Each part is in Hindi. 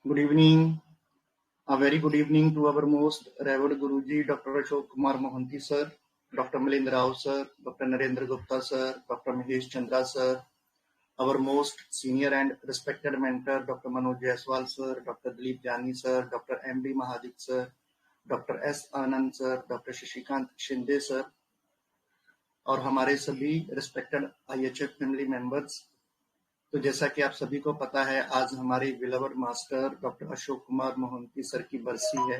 Good evening. A very good evening to our most revered Guruji, Dr. Ashok Kumar Mohanty sir, Dr. Milind Rao sir, Dr. Narendra Gupta sir, Dr. Mahesh Chandra sir, our most senior and respected mentor, Dr. Manoj Jaiswal sir, Dr. Dilip Jani sir, Dr. M.D. Mahadik sir, Dr. S. Anand sir, Dr. Shashikant Shinde sir, और हमारे सभी रिस्पेक्टेड IHF फैमिली मेंबर्स। तो जैसा कि आप सभी को पता है, आज हमारे beloved master doctor Ashok Kumar Mohanty sir की बरसी है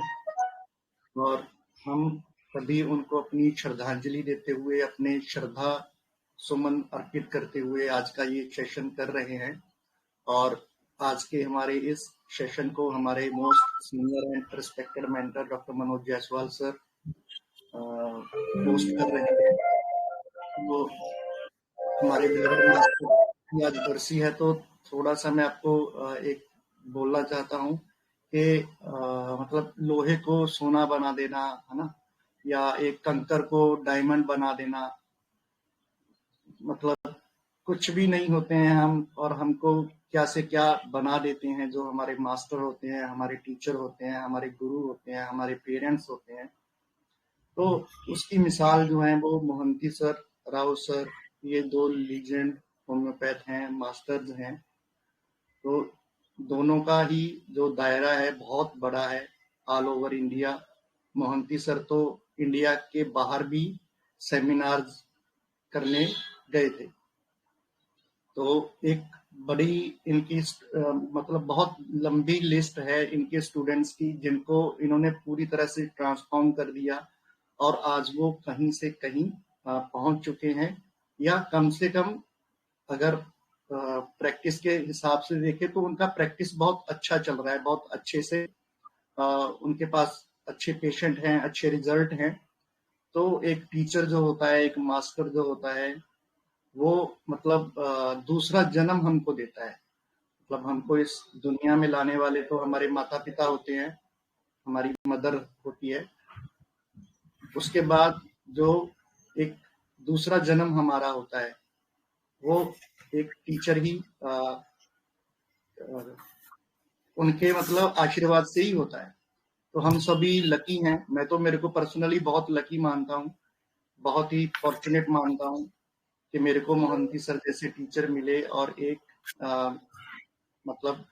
और हम सभी उनको अपनी श्रद्धांजलि देते हुए, अपने श्रद्धा सुमन अर्पित करते हुए आज का ये सेशन कर रहे हैं। और आज के हमारे इस सेशन को हमारे most senior and respected mentor doctor Manoj Jaiswal sir host कर रहे हैं। तो हमारे बिलवर्ड मास्टर की आज बरसी है, तो थोड़ा सा मैं आपको एक बोलना चाहता हूँ कि मतलब लोहे को सोना बना देना, है ना, या एक कंकर को डायमंड बना देना, मतलब कुछ भी नहीं होते हैं हम, और हमको क्या से क्या बना देते हैं जो हमारे मास्टर होते हैं, हमारे टीचर होते हैं, हमारे गुरु होते हैं, हमारे पेरेंट्स होते हैं। तो उसकी मिसाल जो है वो मोहंती सर, राव सर, ये दो लीजेंड होम्योपैथ हैं, मास्टर्स हैं। तो दोनों का ही जो दायरा है बहुत बड़ा है, all over India. Mohanty sir तो इंडिया के बाहर भी सेमिनार्स करने गए थे। तो एक बड़ी इनकी मतलब बहुत लंबी लिस्ट है इनके स्टूडेंट्स की, जिनको इन्होंने पूरी तरह से ट्रांसफॉर्म कर दिया और आज वो कहीं से कहीं पहुंच चुके हैं, या कम से कम अगर प्रैक्टिस के हिसाब से देखें तो उनका प्रैक्टिस बहुत अच्छा चल रहा है, बहुत अच्छे से उनके पास अच्छे पेशेंट हैं, अच्छे रिजल्ट हैं। तो एक टीचर जो होता है, एक मास्टर जो होता है, वो मतलब दूसरा जन्म हमको देता है। मतलब हमको इस दुनिया में लाने वाले तो हमारे माता पिता होते हैं, हमारी मदर होती है। उसके बाद जो एक दूसरा जन्म हमारा होता है वो एक टीचर ही उनके मतलब आशीर्वाद से ही होता है। तो हम सभी लकी हैं। मैं तो मेरे को पर्सनली बहुत लकी मानता हूँ, बहुत ही फॉर्चुनेट मानता हूँ कि मेरे को मोहंती सर जैसे टीचर मिले और एक मतलब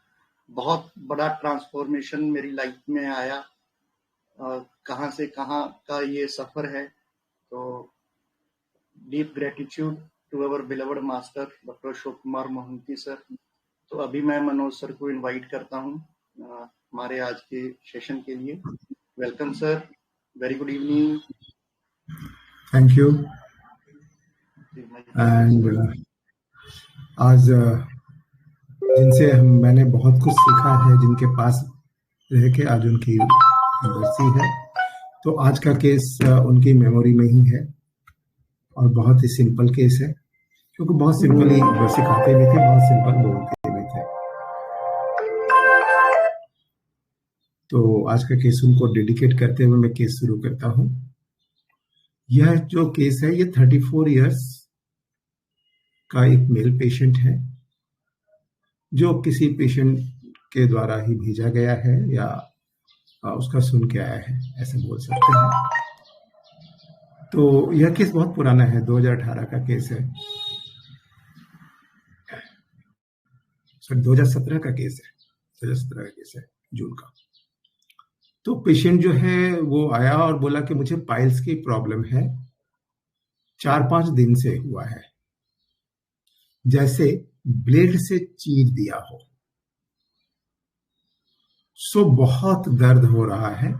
बहुत बड़ा ट्रांसफॉर्मेशन मेरी लाइफ में आया। कहाँ से कहाँ का ये सफर है। तो deep gratitude to our beloved master doctor Ashok Kumar Mohanty sir. तो अभी मैं मनोज सर को इनवाइट करता हूँ हमारे आज के सेशन के लिए। Welcome sir, very good evening. Thank you. And आज जिनसे मैंने बहुत कुछ सीखा है, जिनके पास रह के आज उनकी बरसी है, तो आज का केस उनकी मेमोरी में ही है और बहुत ही सिंपल केस है, क्योंकि बहुत सिंपल ही सिखाते भी थे, बहुत सिंपल बोलते भी थे। तो आज का केस उनको डेडिकेट करते हुए मैं केस शुरू करता हूँ। यह जो केस है ये 34 इयर्स का एक मेल पेशेंट है, जो किसी पेशेंट के द्वारा ही भेजा गया है या उसका सुन के आया है, ऐसे बोल सकते हैं। तो यह केस बहुत पुराना है, 2018 का केस है, सॉरी 2017 का केस है, 2017 का केस है, जून का। तो पेशेंट जो है वो आया और बोला कि मुझे पाइल्स की प्रॉब्लम है, 4-5 दिन से हुआ है, जैसे ब्लेड से चीर दिया हो। सो बहुत दर्द हो रहा है,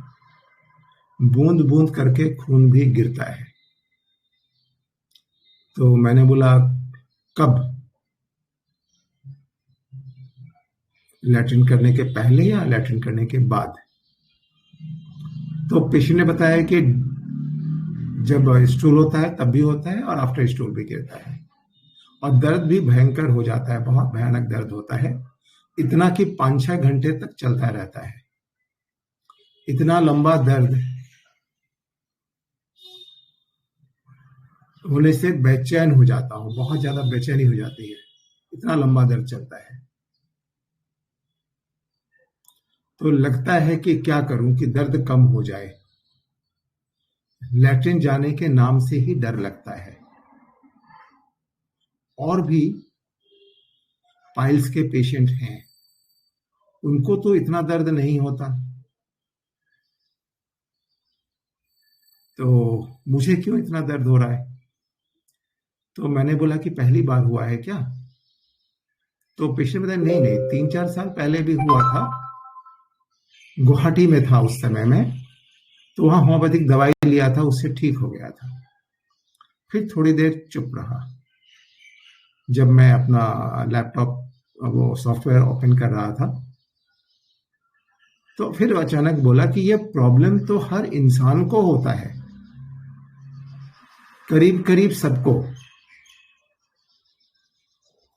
बूंद बूंद करके खून भी गिरता है। तो मैंने बोला कब, लैट्रिन करने के पहले या लैट्रिन करने के बाद? तो पेशेंट ने बताया कि जब स्टूल होता है तब भी होता है और आफ्टर स्टूल भी गिरता है, और दर्द भी भयंकर हो जाता है, बहुत भयानक दर्द होता है, इतना कि 5-6 घंटे तक चलता रहता है। इतना लंबा दर्द होने से बेचैन हो जाता हूं, बहुत ज्यादा बेचैनी हो जाती है, इतना लंबा दर्द चलता है। तो लगता है कि क्या करूं कि दर्द कम हो जाए। लैट्रिन जाने के नाम से ही डर लगता है। और भी पाइल्स के पेशेंट हैं, उनको तो इतना दर्द नहीं होता, तो मुझे क्यों इतना दर्द हो रहा है? तो मैंने बोला कि पहली बार हुआ है क्या? तो पेशेंट बताया नहीं नहीं, 3-4 साल पहले भी हुआ था, गुवाहाटी में था उस समय में, तो वहां होम्योपैथिक दवाई लिया था, उससे ठीक हो गया था। फिर थोड़ी देर चुप रहा। जब मैं अपना लैपटॉप वो सॉफ्टवेयर ओपन कर रहा था, तो फिर अचानक बोला कि ये प्रॉब्लम तो हर इंसान को होता है, करीब करीब सबको,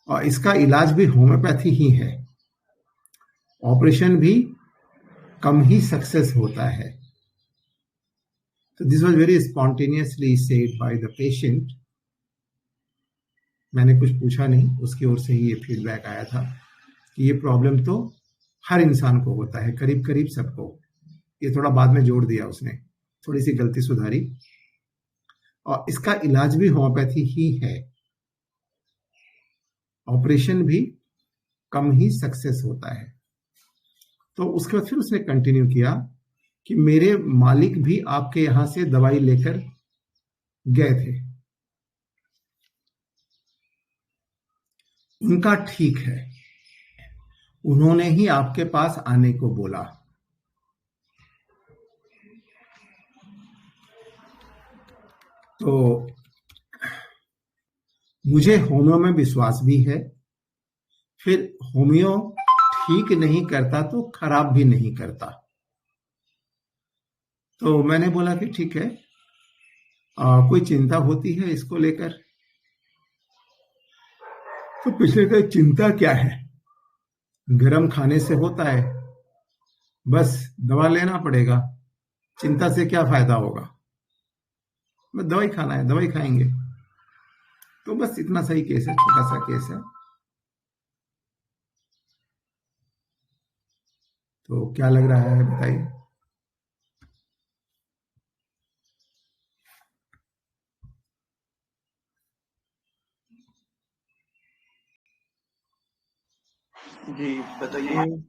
और इसका इलाज भी होम्योपैथी ही है। ऑपरेशन भी कम ही सक्सेस होता है। तो this was very spontaneously said by the patient. मैंने कुछ पूछा नहीं, उसकी ओर से ही ये फीडबैक आया था कि ये प्रॉब्लम तो हर इंसान को होता है, करीब करीब सबको। ये थोड़ा बाद में जोड़ दिया उसने, थोड़ी सी गलती सुधारी, और इसका इलाज भी होम्योपैथी ही है। ऑपरेशन भी कम ही सक्सेस होता है। तो उसके बाद फिर उसने कंटिन्यू किया कि मेरे मालिक भी आपके यहां से दवाई लेकर गए थे, उनका ठीक है, उन्होंने ही आपके पास आने को बोला। तो मुझे होम्यो में विश्वास भी है। फिर होम्यो ठीक नहीं करता तो खराब भी नहीं करता। तो मैंने बोला कि ठीक है, कोई चिंता होती है इसको लेकर? तो पिछले का चिंता क्या है, गरम खाने से होता है, बस दवा लेना पड़ेगा, चिंता से क्या फायदा होगा, बस दवाई खाना है, दवाई खाएंगे। तो बस इतना सही केस है, छोटा सा केस है। तो क्या लग रहा है बताइए? जी बताइए।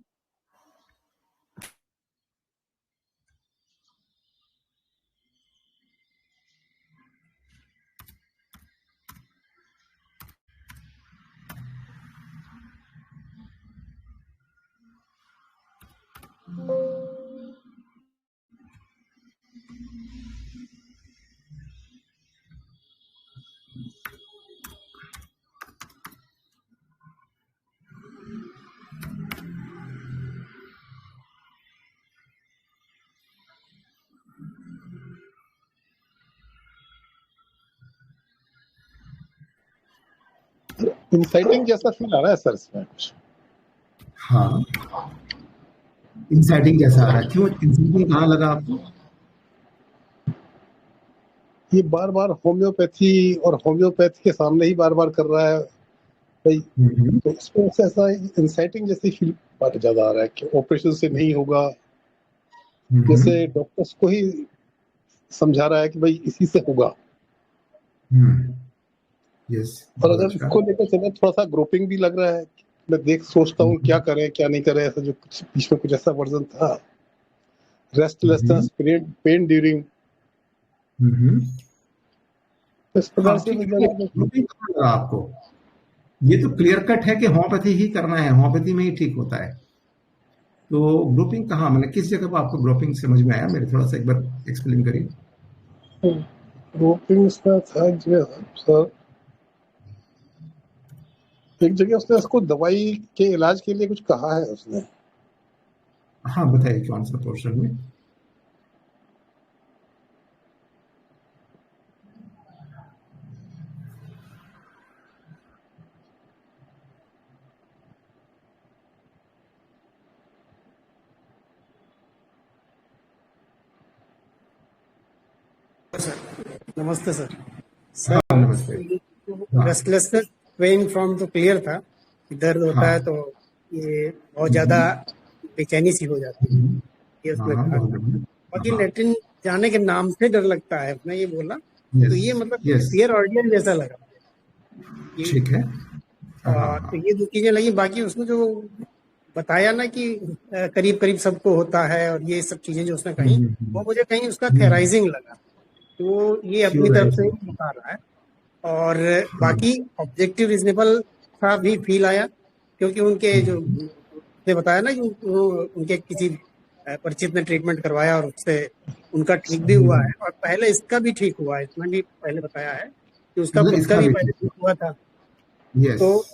इंसाइटिंग जैसा फील आ रहा है सर इसमें कुछ। हाँ, इंसाइटिंग जैसा आ रहा है। क्यों इंसाइटिंग कहाँ लगा आपको? ये बार बार होम्योपैथी और होम्योपैथी के सामने ही बार बार कर रहा है भाई, तो इसमें से ऐसा इंसाइटिंग जैसे फील पार्ट ज्यादा आ रहा है कि ऑपरेशन से नहीं होगा, जैसे डॉक्टर्स को ही समझा रहा है कि भाई इसी से होगा। यस, और अगर इसको लेकर चले, थोड़ा सा ग्रुपिंग भी लग रहा है। मैं सोचता हूँ क्या करें क्या नहीं करें, ऐसा जो बीच में कुछ ऐसा वर्जन था, रेस्टलेसनेस, पेन ड्यूरिंग, इस प्रकार से ग्रुपिंग कहाँ लगा आपको? ये तो क्लियर कट है कि होम्योपैथी ही करना है, होम्योपैथी में ही ठीक होता है। तो ग्रुपिंग कहाँ, मतलब किस जगह पर आपको ग्रुपिंग समझ में आया? मेरे थोड़ा सा एक बार एक्सप्लेन करिए। ग्रुपिंग इसका था सर, एक जगह उसने उसको दवाई के इलाज के लिए कुछ कहा है उसने। हाँ बताइए, कौन सा पोर्शन में? नमस्ते सर। हाँ, नमस्ते। रेस्टलेसनेस पेन फ्रॉम तो क्लियर था, दर्द होता है तो ये बहुत ज्यादा बेचैनी सी हो जाती है, ये उसने हाँ, कहा बहुत था। बढ़िया। बाकी हाँ, लेटरिन जाने के नाम से डर लगता है, उसने ये बोला, तो ये यस, मतलब यस, फियर ऑडियंस जैसा लगा कि ठीक है। हाँ, तो हाँ, ये 2 चीजें लगी। बाकी उसने जो बताया ना कि करीब करीब सबको होता है, और ये सब चीजें जो उसने कही, वो मुझे कहीं उसका थेराइजिंग लगा, तो ये अपनी श्योर है तरफ से इसमें। ही बता रहा है। और हाँ, बाकी ऑब्जेक्टिव रीजनेबल सा भी फील आया, क्योंकि उनके जो हम्म, ने बताया ना कि उनके किसी परिचित ने ट्रीटमेंट करवाया और उससे उनका ठीक भी हुआ है, और पहले इसका भी ठीक हुआ है, इसने भी पहले बताया है कि उसका मतलब खुद का इसका भी भी पहले ठीक ठीक हुआ था। है। यस। तो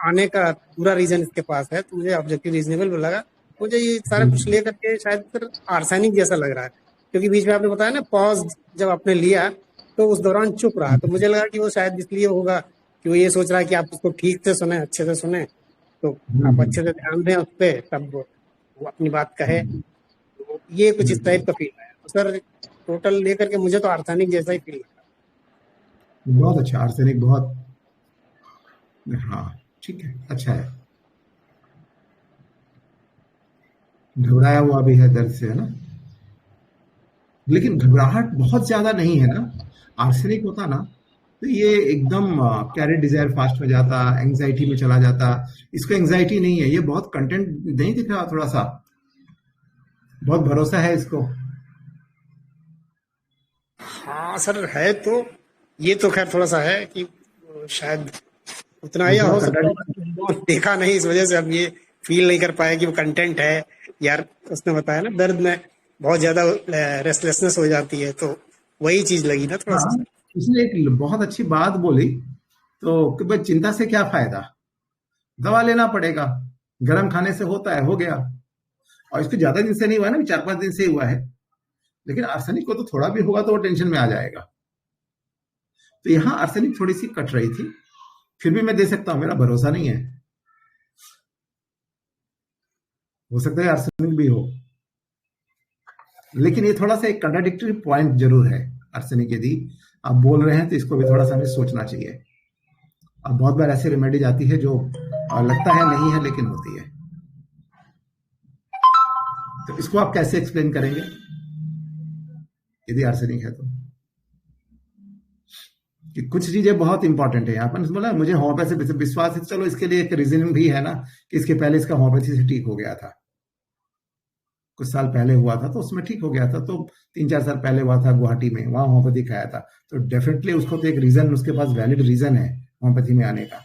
आने का पूरा रीजन इसके पास है, तो मुझे ऑब्जेक्टिव रीजनेबल लगा। मुझे ये सारा कुछ लेकर के शायद फिर आर्सेनिक जैसा लग रहा है, क्योंकि बीच में आपने बताया ना पॉज जब आपने लिया, तो उस दौरान चुप रहा, तो मुझे लगा कि वो शायद इसलिए होगा कि वो ये सोच रहा है कि आप उसको ठीक से सुने, अच्छे से सुने, तो आप अच्छे से ध्यान दें उस पर, तब वो अपनी बात कहे। तो ये कुछ इस टाइप का फील आया, तो सर टोटल लेकर के मुझे तो आर्सेनिक जैसा ही फील लगा। बहुत अच्छा, आर्सेनिक बहुत। हाँ, ठीक है, अच्छा है। घबराया हुआ भी है दर्द से, है ना? लेकिन घबराहट बहुत ज्यादा नहीं है ना? आर्सेनिक होता ना तो ये एकदम कैरेट डिजायर फास्ट हो जाता, एंजाइटी में चला जाता। इसको एंजाइटी नहीं है, ये बहुत कंटेंट नहीं दिख रहा थोड़ा सा, बहुत भरोसा है इसको। हाँ सर है, तो ये तो खैर थोड़ा सा है कि शायद उतना वो ही थोड़ा हो सकता है, कंट्राडिक्ट। बाकी हम लोगों ने देखा नहीं, इस वजह से अब ये फील नहीं कर पाया कि वो कंटेंट है। यार उसने बताया ना दर्द में बहुत ज्यादा रेस्टलेसनेस हो जाती है, तो वही चीज लगी ना थोड़ा सा हाँ, सर। उसने एक बहुत अच्छी बात बोली, तो कि भाई चिंता से क्या फायदा, दवा लेना पड़ेगा, गर्म खाने से होता है, हो गया। और इसको ज्यादा दिन से नहीं हुआ है ना, 4-5 दिन से ही हुआ है। लेकिन आर्सेनिक को तो थोड़ा भी होगा तो वो टेंशन में आ जाएगा। तो यहाँ आर्सेनिक थोड़ी सी कट रही थी, फिर भी मैं दे सकता हूँ, मेरा भरोसा नहीं है, हो सकता है आर्सेनिक भी हो। लेकिन ये थोड़ा सा एक कंट्राडिक्टरी पॉइंट जरूर है। आर्सेनिक यदि आप बोल रहे हैं तो इसको भी थोड़ा सा हमें सोचना चाहिए। अब बहुत बार ऐसी रेमेडीज आती है जो लगता है नहीं है लेकिन होती है, तो इसको आप कैसे एक्सप्लेन करेंगे यदि आर्सेनिक है तो? कि कुछ चीजें बहुत इंपॉर्टेंट है। आपने बोला मुझे होम्योपैथी से विश्वास है, चलो इसके लिए एक रीजन भी है ना कि इसके पहले इसका होम्योपैथी से ठीक हो गया था, कुछ साल पहले हुआ था तो उसमें ठीक हो गया था, तो 3-4 साल पहले हुआ था गुवाहाटी में, वहां होम्योपैथी खाया था, तो डेफिनेटली उसको तो एक रीजन, उसके पास वैलिड रीजन है होम्योपैथी में आने का।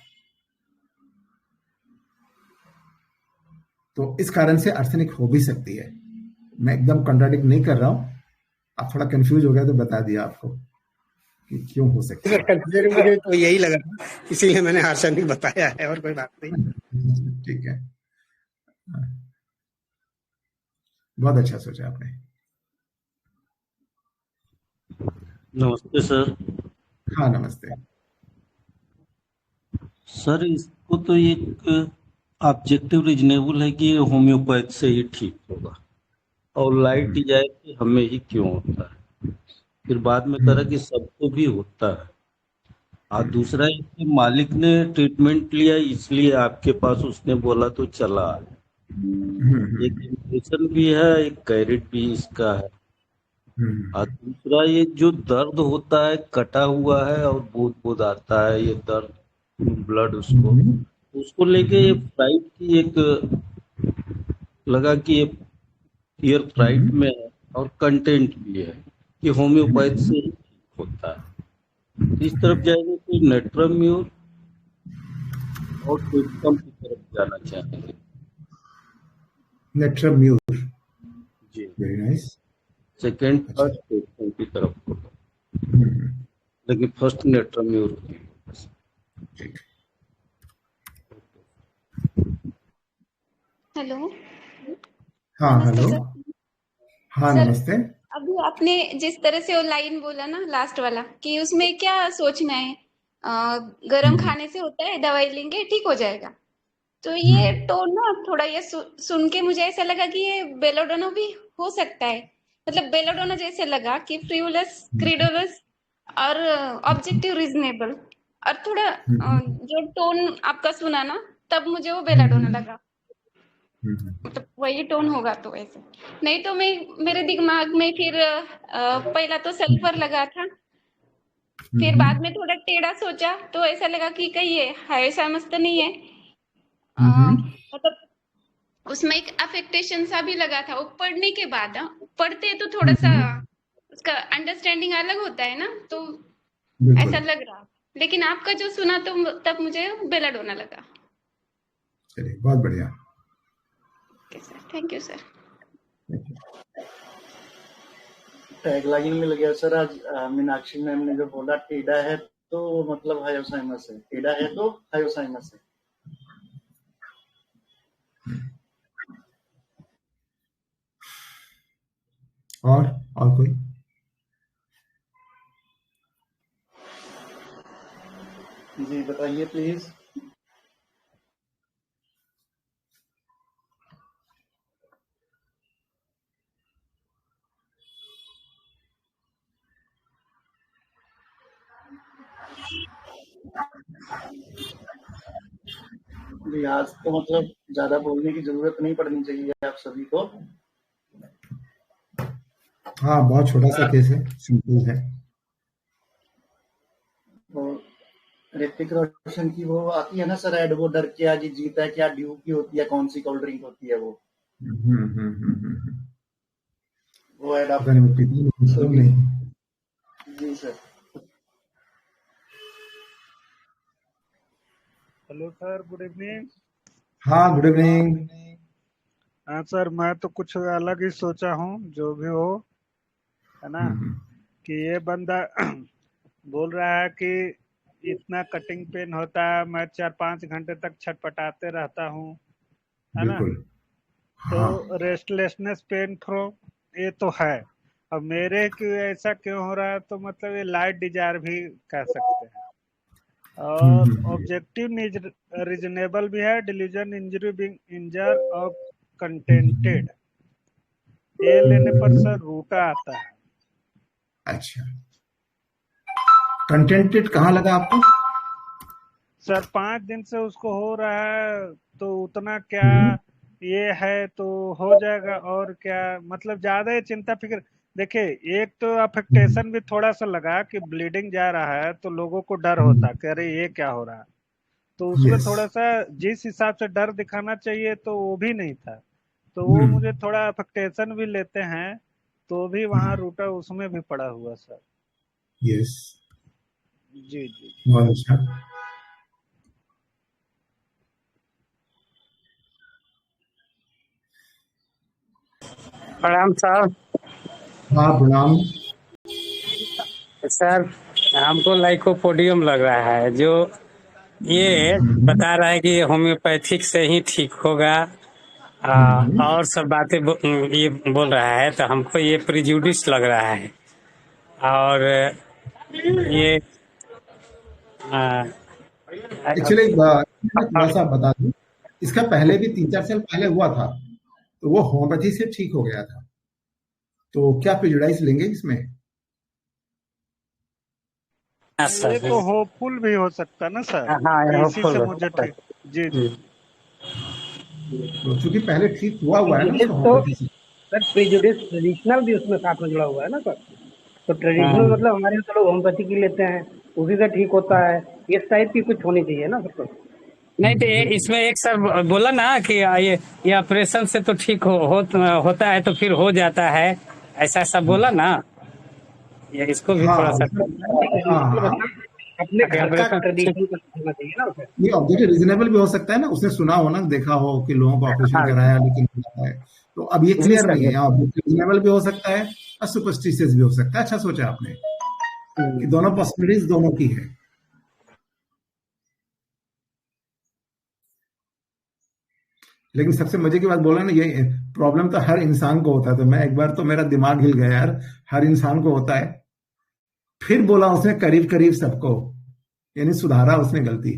तो इस कारण से आर्सेनिक हो भी सकती है। मैं एकदम कंट्राडिक्ट नहीं कर रहा हूं, आप थोड़ा कंफ्यूज हो गया तो बता दिया आपको कि क्यों हो सकती सर है। कंफ्यूजन मुझे तो यही लगा था, इसीलिए मैंने आर्सेनिक बताया है, और कोई बात नहीं। ठीक है, बहुत अच्छा सोचा आपने। नमस्ते सर। हाँ, नमस्ते। सर इसको तो एक ऑब्जेक्टिव रीजनेबल है कि ये होम्योपैथ से ही ठीक होगा, और लाइट जाए कि हमें ही क्यों होता है, फिर बाद में करा कि सबको भी होता है। और दूसरा इसके मालिक ने ट्रीटमेंट लिया इसलिए आपके पास उसने बोला तो चला। एक इम्प्रेशन भी है, एक कैरेट भी इसका है। और दूसरा ये जो दर्द होता है कटा हुआ है और बहुत बहुत आता है ये दर्द, ब्लड उसको उसको लेके ये फ्राइड की एक लगा कि ये ईयर फ्राइड में है, और कंटेंट भी है कि होम्योपैथ से ही ठीक होता है। इस तरफ जाएंगे तो नेट्राम्यूर और टिप्टम की तरफ जाना चाहेंगे। नेट्राम्यूर, जी, वेरी नाइस। सेकेंड अच्छा, थर्ड टिप्टम की तरफ होगा, लेकिन फर्स्ट नेट्राम्यूर की। ठीक। हेलो। हाँ, नमस्ते हेलो। सर। हाँ, सर नमस्ते। अभी आपने जिस तरह से वो लाइन बोला ना लास्ट वाला, कि उसमें क्या सोचना है, गरम खाने से होता है, दवाई लेंगे ठीक हो जाएगा, तो ये टोन ना थोड़ा ये सुन के मुझे ऐसा लगा कि ये बेलोडोना भी हो सकता है। मतलब बेलोडोना जैसे लगा कि फ्रीवुलस क्रीडोलस और ऑब्जेक्टिव रीजनेबल, और थोड़ा जो टोन आपका सुना ना, तब मुझे वो बेलाडोना लगा। मतलब वही टोन होगा तो ऐसे। नहीं तो मेरे दिमाग में फिर पहला तो सल्फर लगा था, फिर बाद में थोड़ा टेढ़ा सोचा तो ऐसा लगा कि कहीं ये हायोसाइमस तो नहीं है। मतलब उसमें एक अफेक्टेशन सा भी लगा था, वो पढ़ने के बाद। पढ़ते तो थोड़ा सा उसका अंडरस्टैंडिंग अलग होता है ना, तो ऐसा लग रहा। लेकिन आपका जो सुना तो तब मुझे बेलाडोना लगा। चलिए, बहुत बढ़िया। Okay sir, thank you sir. Tagline मिल गया सर आज। मीनाक्षी मैम ने जो बोला टेढ़ा है तो मतलब हायोसाइमस है, टेढ़ा है तो हायोसाइमस है। और कोई? जी बताइए प्लीज। जी आज तो मतलब ज्यादा बोलने की जरूरत नहीं पड़नी चाहिए आप सभी को। हाँ, बहुत छोटा सा केस है, सिंपल है। और ऋतिक रोशन की वो आती है ना सर ऐड, वो डर के आज जीता है क्या, ड्यू की होती है, कौन सी कोल्ड ड्रिंक होती है वो। वो ऐड आप नहीं। जी sir. Hello sir, good evening. हाँ, गुड इवनिंग। हाँ सर, मैं तो कुछ अलग ही सोचा हूँ, जो भी हो, है ना, कि ये बंदा बोल रहा है कि इतना कटिंग पेन होता है, मैं 4-5 घंटे तक छटपटाते रहता हूँ, है ना। तो रेस्टलेसनेस पेन फ्रो ये तो है। अब मेरे क्यों ऐसा क्यों हो रहा है, तो मतलब ये लाइट डिजायर भी कह सकते हैं। और ऑब्जेक्टिव रीजनेबल भी है, डिलीजन इंजरी बिंग इंजर और कंटेंटेड, ये लेने पर सर रूटा आता है। अच्छा, कंटेंटेड कहाँ लगा आपको? सर 5 दिन से उसको हो रहा है, तो उतना क्या ये है तो हो जाएगा, और क्या मतलब ज्यादा ही चिंता फिक्र। देखिए, एक तो अफेक्टेशन भी थोड़ा सा लगा कि ब्लीडिंग जा रहा है, तो लोगों को डर होता कि अरे ये क्या हो रहा है, तो उसमें थोड़ा सा जिस हिसाब से डर दिखाना चाहिए तो वो भी नहीं था, तो वो मुझे थोड़ा अफेक्टेशन भी लेते हैं तो भी वहाँ रूटा उसमें भी पड़ा हुआ सर। यस, जी जी, बहुत अच्छा। प्रणाम साहब। हाँ, प्रणाम सर, हमको लाइकोपोडियम लग रहा है, जो ये बता रहा है कि होम्योपैथिक से ही ठीक होगा। और सब बातें ये बोल रहा है, तो हमको ये प्रिजुडिस लग रहा है। और ये एक्चुअली थोड़ा सा बता दूं, इसका पहले भी 3-4 साल पहले हुआ था, तो वो होम्योपैथी से ठीक हो गया था। तो क्या प्रिजुडाइज लेंगे इसमें? ये तो होपफुल भी हो सकता ना सर। हाँ, इसी से मुझे ठीक। जी जी, तो चूंकि पहले ठीक हुआ है ना उसका होम्योपैथी से। सर प्रेजुडिस ट्रेडिशनल भी उसमें साथ में जुड़ा हुआ है ना सर। तो ट्रेडिशनल मतलब हमारे यहाँ तो लोग होम्योपैथी की लेते हैं, उसी से ठीक होता है, इस टाइप की कुछ होनी चाहिए ना सर। नहीं तो इसमें एक सर बोला ना कि ये ऑपरेशन से तो ठीक होता है, तो फिर हो जाता है, ऐसा सब बोला ना। ये इसको भी थोड़ा सा अपने घर का ट्रेडिशन होना चाहिए ना उसे। ये ऑब्जेक्टिव रीजनेबल भी हो सकता है ना, उसने सुना हो ना, देखा हो कि लोगों को ऑपरेशन कराया लेकिन है, तो अब ये क्लियर नहीं है। ऑब्जेक्टिव रीजनेबल भी हो सकता है और सुपरस्टिशियस भी हो सकता है। अच्छा सोचा आपने कि दोनों पॉसिबिलिटीज दोनों की है। लेकिन सबसे मजे की बात बोला ना, ये प्रॉब्लम तो हर इंसान को होता है। तो मैं एक बार तो मेरा दिमाग हिल गया यार, हर इंसान को होता है। फिर बोला उसने करीब करीब सबको, यानी सुधारा उसने गलती।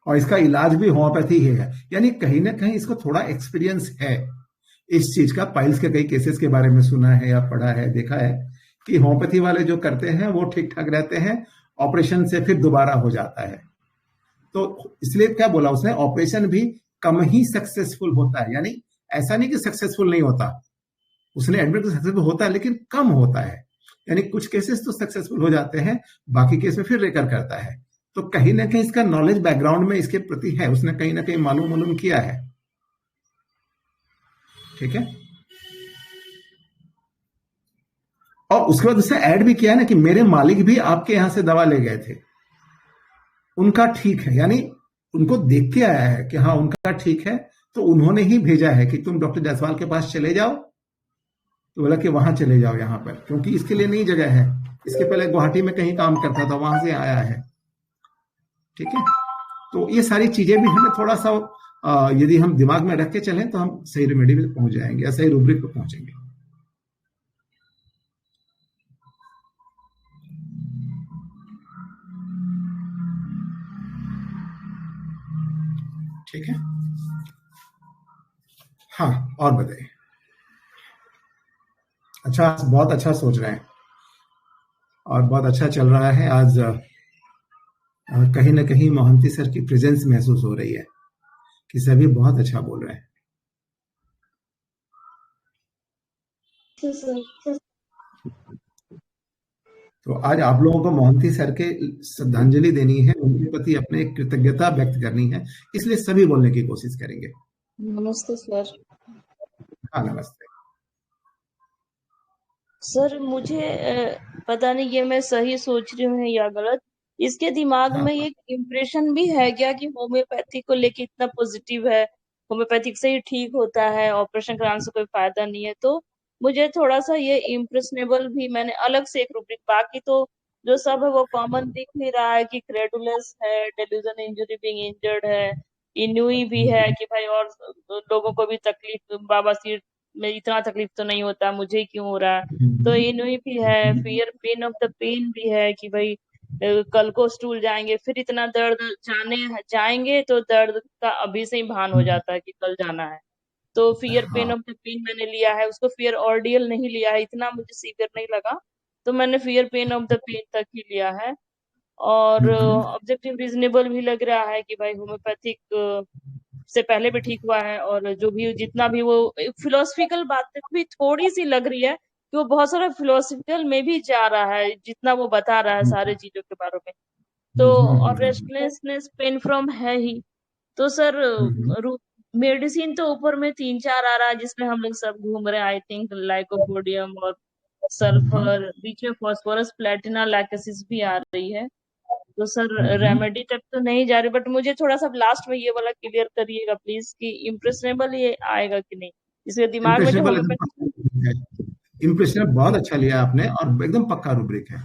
और इसका इलाज भी होम्योपैथी ही है, यानी कहीं ना कहीं इसको थोड़ा एक्सपीरियंस है इस चीज का। पाइल्स के कई केसेस के बारे में सुना है या पढ़ा है, देखा है कि होम्योपैथी वाले जो करते हैं वो ठीक ठाक रहते हैं, ऑपरेशन से फिर दोबारा हो जाता है। तो इसलिए क्या बोला उसने, ऑपरेशन भी कम ही सक्सेसफुल होता है। यानी ऐसा नहीं कि सक्सेसफुल नहीं होता, उसने एडमिट तो सक्सेसफुल होता है लेकिन कम होता है। यानी कुछ केसेस तो सक्सेसफुल हो जाते हैं, बाकी केस में फिर रेकर करता है। तो कहीं ना कहीं इसका नॉलेज बैकग्राउंड में इसके प्रति है, उसने कहीं ना कहीं मालूम किया है। ठीक है, और उसके बाद उसने ऐड भी किया है ना कि मेरे मालिक भी आपके यहां से दवा ले गए थे, उनका ठीक है। यानी उनको देख के आया है कि हाँ उनका ठीक है, तो उन्होंने ही भेजा है कि तुम डॉक्टर जायसवाल के पास चले जाओ। तो बोला कि वहां चले जाओ यहाँ पर, क्योंकि इसके लिए नई जगह है, इसके पहले गुवाहाटी में कहीं काम करता था, वहां से आया है। ठीक है, तो ये सारी चीजें भी हमें थोड़ा सा यदि हम दिमाग में रख के चलें तो हम सही रेमेडी पे पहुंच जाएंगे या सही रूब्रिक पे पहुंचेंगे। ठीक है, हाँ और बताइए। अच्छा, बहुत अच्छा सोच रहे हैं और बहुत अच्छा चल रहा है। आज कहीं ना कहीं मोहंती सर की प्रेजेंस महसूस हो रही है कि सभी बहुत अच्छा बोल रहे हैं। तो आज आप लोगों को मोहंती सर के श्रद्धांजलि देनी है, उनके प्रति अपने कृतज्ञता व्यक्त करनी है, इसलिए सभी बोलने की कोशिश करेंगे। नमस्ते सर। हाँ नमस्ते सर, मुझे पता नहीं ये मैं सही सोच रही हूँ या गलत, इसके दिमाग हाँ में एक इम्प्रेशन भी है क्या कि होम्योपैथी को लेके इतना पॉजिटिव है, होम्योपैथिक से ही ठीक होता है, ऑपरेशन कराने से कोई फायदा नहीं है। तो मुझे थोड़ा सा ये इम्प्रेशनेबल भी मैंने अलग से एक रूब्रिक, बाकी तो जो सब है वो कॉमन दिख नहीं रहा है कि क्रेडुलस है, डेल्यूजन इंजरी बिंग इंजर्ड है, इनुई भी है कि भाई और लोगों को भी तकलीफ, बाबा सीर में इतना तकलीफ तो नहीं होता, मुझे ही क्यों हो रहा है। तो इनुई भी है, fear pain of the pain भी है कि भाई कल को स्टूल जाएंगे, फिर इतना दर्द जाएंगे तो दर्द का अभी से ही भान हो जाता है कि कल जाना है। तो फियर पेन हाँ ऑफ द पेन मैंने लिया है, उसको फियर ऑर्डियल नहीं लिया है, इतना मुझे सीवियर नहीं लगा, तो मैंने fear pain of the pain तक ही लिया है। और ऑब्जेक्टिव रीजनेबल भी लग रहा है कि भाई होम्योपैथिक से पहले भी ठीक हुआ है, और जो भी जितना भी वो फिलोसफिकल बातें भी थोड़ी सी लग रही है कि वो बहुत सारा फिलोसफिकल में भी जा रहा है, जितना वो बता रहा है सारे चीजों के बारे में। तो और रेस्टलेसनेस पेन फ्रॉम है ही। तो सर मेडिसिन तो ऊपर में 3-4 आ रहा है जिसमें हम लोग सब घूम रहे हैं, आई थिंक लाइकोपोडियम और सल्फर, बीच में फॉस्फोरस प्लेटिना लैकेसिस भी आ रही है। तो सर रेमेडी तक तो नहीं जा रही, बट मुझे थोड़ा सा लास्ट में ये वाला क्लियर करिएगा प्लीज कि इम्प्रेशनेबल ये आएगा कि नहीं, इसके दिमाग में जो इम्प्रेशनेबल बहुत अच्छा लिया आपने और एकदम पक्का रूब्रिक है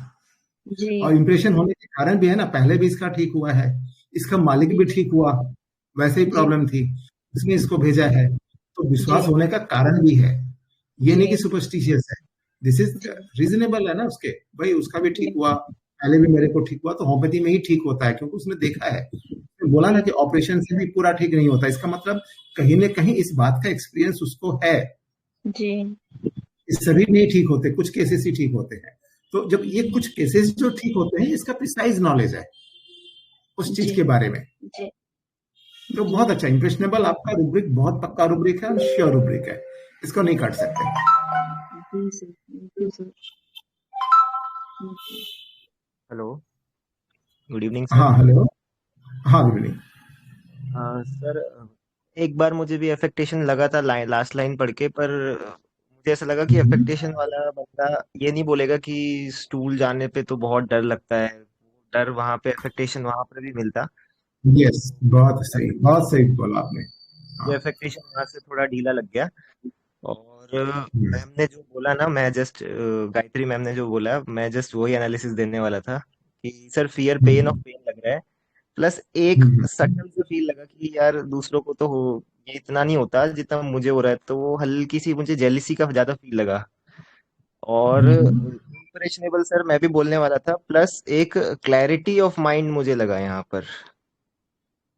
जी। और इम्प्रेशन होने के कारण भी है ना, पहले भी इसका ठीक हुआ है, इसका मालिक भी ठीक हुआ, वैसे ही प्रॉब्लम थी, इसने इसको भेजा है, तो विश्वास होने का कारण भी है। ये नहीं कि सुपरस्टिशियस है, दिस इज रीजनेबल है ना उसके, भाई उसका भी ठीक हुआ, पहले भी मेरे को ठीक हुआ, तो होम्योपैथी में ही ठीक होता है क्योंकि उसने देखा है। तो बोला ना कि ऑपरेशन से भी पूरा ठीक नहीं होता, इसका मतलब कहीं ना कहीं इस बात का एक्सपीरियंस उसको है जी। सभी नहीं ठीक होते, कुछ केसेस ही ठीक होते हैं। तो जब ये कुछ केसेस जो ठीक होते हैं, इसका प्रिसाइज नॉलेज है उस चीज के बारे में। जी। तो बहुत अच्छा इम्प्रेशनेबल आपका रूब्रिक, बहुत पक्का रूब्रिक है और श्योर रूब्रिक है, इसको नहीं काट सकते। Hello, good evening sir. हाँ हेलो, हाँ गुड इवनिंग सर, एक बार मुझे भी अफेक्टेशन लगा था लास्ट लाइन पढ़ के, पर मुझे ऐसा लगा कि अफेक्टेशन वाला बंदा ये नहीं बोलेगा कि स्टूल जाने पे तो बहुत डर लगता है, डर वहां पे अफेक्टेशन वहां पर भी मिलता। यस, बहुत सही बोला आपने। ये अफेक्टेशन वहां से थोड़ा ढीला लग गया। और मैम ने जो बोला ना, मैं जस्ट गायत्री मैम ने जो बोला, मैं जस्ट वही एनालिसिस देने वाला था कि sir fear pain of pain लग रहा है, प्लस एक सटल से फील लगा कि यार दूसरों को तो ये इतना नहीं होता जितना मुझे हो रहा है, तो वो हल्की सी मुझे जेलिसी का ज्यादा फील लगा। और इम्प्रेशनेबल सर मैं भी बोलने वाला था, प्लस एक क्लैरिटी ऑफ माइंड मुझे लगा यहाँ पर।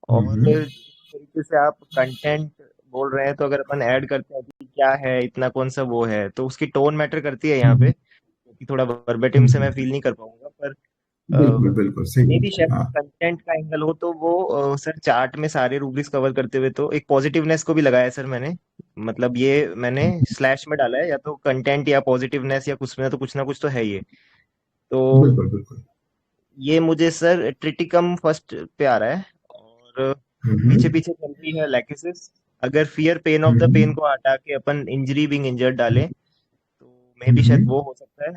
और जिस तरीके से आप कंटेंट बोल रहे हैं, तो अगर अपन ऐड करते हैं कि क्या है, इतना कौन सा वो है, तो उसकी टोन मैटर करती है यहाँ पे, क्योंकि थोड़ा वर्बेटिम से मैं फील नहीं कर पाऊंगा, पर बिल्कुल सही मे भी शायद हाँ कंटेंट का एंगल हो तो वो सर चार्ट में सारे रूब्रिक्स कवर करते हुए तो एक पॉजिटिवनेस को भी लगाया है सर मैंने। मतलब ये मैंने स्लैश में डाला है, या तो कंटेंट या पॉजिटिवनेस या कुछ में तो कुछ ना कुछ तो है ये। तो बिल्कुल ये मुझे सर ट्रिटिकम फर्स्ट पे आ रहा है, और पीछे पीछे चल रही है लैकिसिस। अगर fear pain of the pain को हटा के अपन इंजरी बिंग इंजर्ड डालें तो मे भी शायद वो हो सकता है।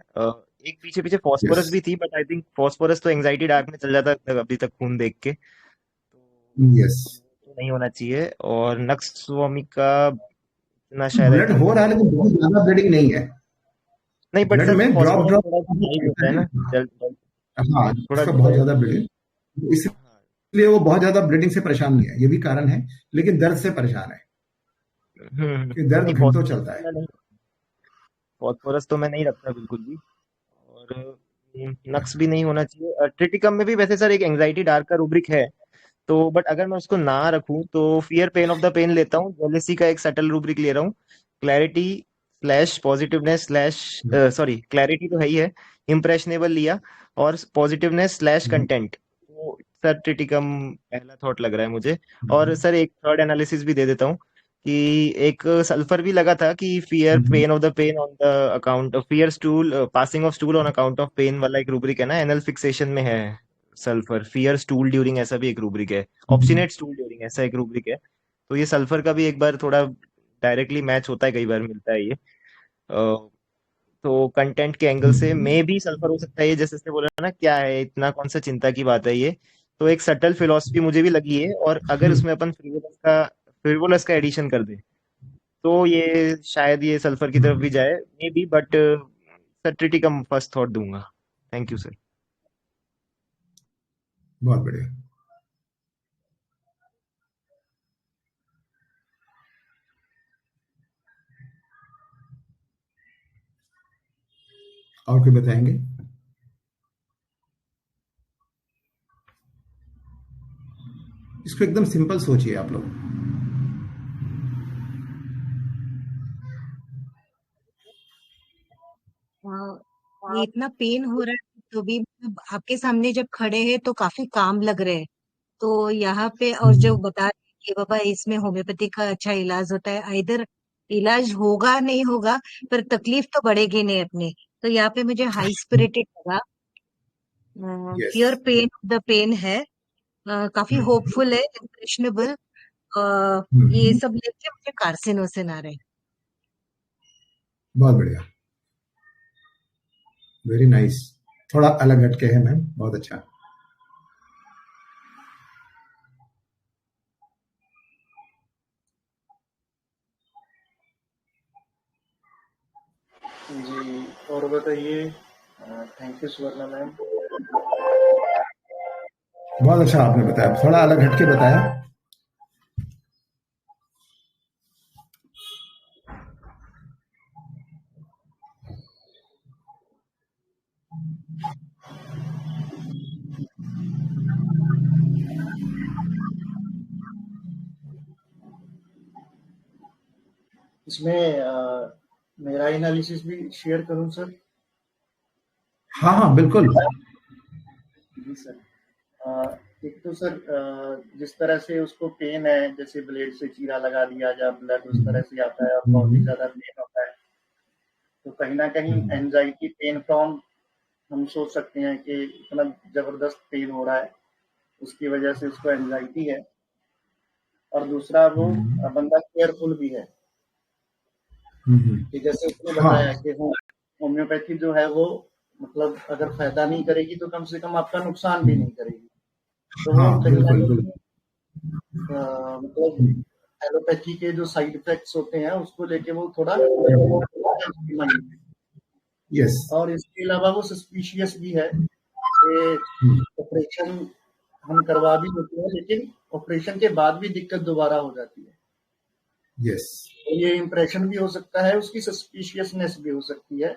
एक पीछे पीछे यस फॉस्फोरस भी थी, बट आई थिंक फॉस्फोरस तो एंजाइटी डार्क में चल जाता है अभी तक खून देख के, यस तो नहीं होना चाहिए। और नक्स स्वामी का इतना शायद आई ब्लड थिंक हो रहा है लेकिन बहुत ज्यादा ब्लीडिंग नहीं है। नहीं, बट ब्लड सर में ड्रॉप फॉस्फोरस ड्रॉप थोड़ा सा हाई होता है ना, हाँ थोड़ा इसका बहुत ज्यादा ब्लीडिंग, हाँ। इसलिए वो बहुत ज्यादा ब्लीडिंग से परेशान नहीं है, ये भी कारण है, लेकिन दर्द से परेशान है कि दर्द नहीं, घंटों चलता है। फॉस्फोरस तो मैं नहीं रखता बिल्कुल भी। और नक्स भी नहीं होना चाहिए। ट्रिटिकम में भी वैसे सर एक एंजाइटी डार्क का रूब्रिक है, तो बट अगर मैं उसको ना रखूं तो fear pain of the pain लेता हूँ, जेलेसी का एक सटल रूब्रिक ले रहा हूँ, clarity slash positiveness slash sorry clarity तो है ही है, इम्प्रेशनेबल लिया, और पॉजिटिवनेस स्लैश कंटेंट। तो सर ट्रिटिकम पहला थॉट लग रहा है मुझे। और सर एक थर्ड एनालिसिस भी दे देता हूँ कि एक सल्फर भी लगा था कि fear pain of the pain on the account of fear stool passing of stool on account of pain वाला एक रूब्रिक है ना, एनल फिक्सेशन में है सल्फर, फियर स्टूल ड्यूरिंग ऐसा भी एक रूब्रिक है, ऑब्स्टिनेट स्टूल ड्यूरिंग ऐसा एक रूब्रिक है। तो ये सल्फर का भी एक बार थोड़ा डायरेक्टली मैच होता है, कई बार मिलता है ये। तो कंटेंट के एंगल से मे भी सल्फर हो सकता है ये, जैसे इसने बोला ना क्या है इतना कौन सा चिंता की बात है ये। तो एक सटल फिलॉसफी मुझे भी लगी है, और अगर उसमें अपन फ्रिवोलस का एडिशन कर दे तो ये शायद ये सल्फर की तरफ भी जाए maybe, but sir triticum first thought दूंगा। Thank you sir. बहुत बढ़िया। और कोई बताएंगे? इसको एकदम सिंपल सोचिए आप लोग। ये इतना पेन हो रहा है तो भी मतलब आपके सामने जब खड़े हैं तो काफी काम लग रहे हैं। तो यहाँ पे और जो बता रहे हैं कि बाबा इसमें होम्योपैथी का अच्छा इलाज होता है, इधर इलाज होगा नहीं होगा पर तकलीफ तो बढ़ेगी नहीं अपनी। तो यहाँ पे मुझे हाई स्पिरिटेड लगा, yes fear pain the pain है, काफी होपफुल है, इम्प्रेशनेबल। ये सब लेके मुझे कार्सिनोसिन आ रहे हैं। बहुत बढ़िया, वेरी नाइस। थोड़ा अलग हटके है मैम, बहुत अच्छा। जी और बताइए। Thank you Suvarna ma'am. बहुत अच्छा आपने बताया, थोड़ा अलग हटके बताया। इसमें मेरा एनालिसिस भी शेयर करूं सर? हाँ हाँ बिल्कुल। जी सर। एक तो सर जिस तरह से उसको पेन है, जैसे ब्लेड से चीरा लगा दिया या ब्लड उस तरह से आता है और बहुत ही ज्यादा पेन होता है, तो कहीं ना कहीं एंजाइटी पेन फ्रॉम हम सोच सकते हैं कि इतना जबरदस्त पेन हो रहा है, उसकी वजह से उसको एंजाइटी है। और दूसरा वो बंदा केयरफुल भी है कि जैसे उसने बताया कि होम्योपैथी जो है वो मतलब अगर फायदा नहीं करेगी तो कम से कम आपका नुकसान भी नहीं करेगी। तो वो हाँ कहीं ना बिल्कुल कहीं मतलब एलोपैथी के जो साइड इफेक्ट्स होते हैं उसको लेके वो थोड़ा यस। और इसके अलावा वो सस्पिशियस भी है कि ऑपरेशन हम करवा भी देते हैं लेकिन ऑपरेशन के बाद भी दिक्कत दोबारा हो जाती है। यस तो ये इम्प्रेशन भी हो सकता है, उसकी सस्पिशियसनेस भी हो सकती है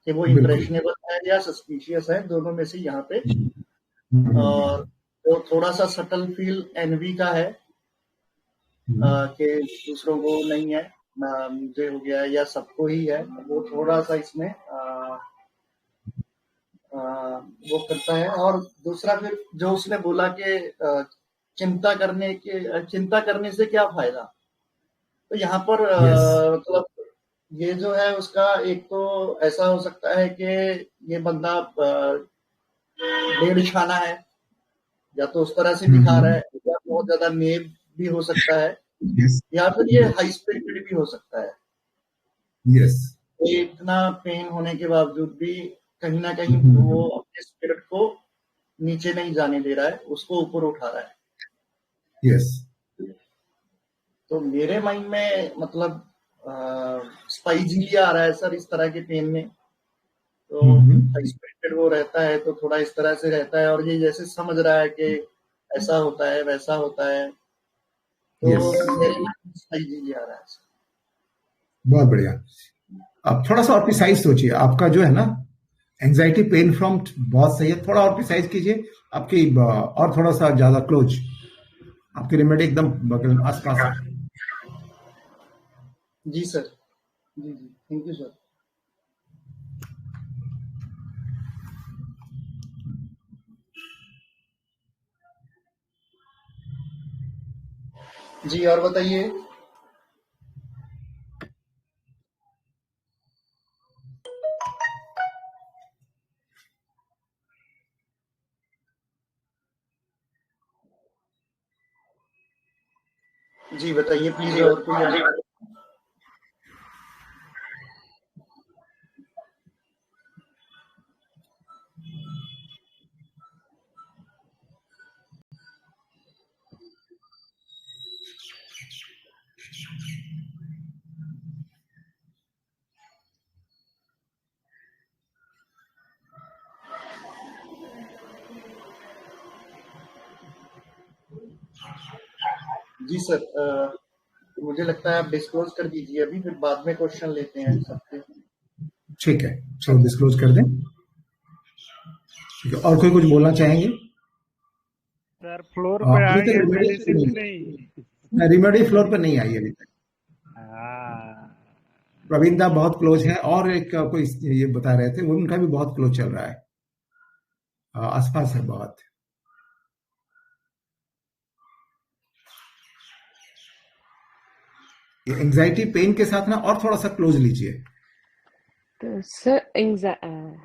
कि वो बिल्कुल। इम्प्रेशनेबल है या सस्पिशियस है, दोनों में से यहाँ पे। और तो थोड़ा सा सटल फील एनवी का है कि दूसरों को नहीं है, मुझे हो गया या सबको ही है, वो थोड़ा सा इसमें वो करता है। और दूसरा फिर जो उसने बोला कि चिंता करने से क्या फायदा, तो यहाँ पर यस मतलब ये जो है उसका एक तो ऐसा हो सकता है कि ये बंदा बेनिशाना है, या तो उस तरह से दिखा रहा है, या बहुत ज्यादा नेब भी हो सकता है, यस या फिर ये हाई स्पिरिटेड भी हो सकता है। यस ये इतना पेन होने के बावजूद भी कहीं ना कहीं वो अपने स्पिरिट को नीचे नहीं जाने दे रहा है, उसको ऊपर उठा रहा है। यस तो मेरे माइंड में मतलब स्पाइजी आ रहा है सर इस तरह के पेन में। तो हाई स्पिरिटेड वो रहता है तो थोड़ा इस तरह से रहता है, और ये जैसे समझ रहा है कि ऐसा होता है वैसा होता है, तो मेरे माइंड में स्पाइजी आ रहा है सर। बहुत बढ़िया। अब थोड़ा सा और प्रिसाइज सोचिए, आपका जो है ना एंजाइटी पेन फ्रॉम बहुत सही है, थोड़ा और प्रिसाइज कीजिए आपकी और थोड़ा सा ज्यादा क्लोज, आपकी रेमेडी एकदम बगल आसपास है। जी सर, जी जी, थैंक यू सर। जी और बताइए। जी बताइए प्लीज, और कोई आगे। जी सर, मुझे लगता है आप डिस्क्लोज कर दीजिए अभी, फिर बाद में क्वेश्चन लेते हैं सबसे। ठीक है, चलो डिस्क्लोज कर दें। ठीक है, और कोई कुछ बोलना चाहेंगे? सर फ्लोर पे आएंगे मेडिसिन नहीं। रेमेडी फ्लोर पे नहीं आई अभी तक। हाँ प्रवीण दा बहुत क्लोज है, और एक कोई ये बता रहे थे वो उनका भी बहुत क्लोज चल रहा है, आसपास है बहुत। ये एंजाइटी पेन के साथ ना और थोड़ा सा क्लोज लीजिए। तो sir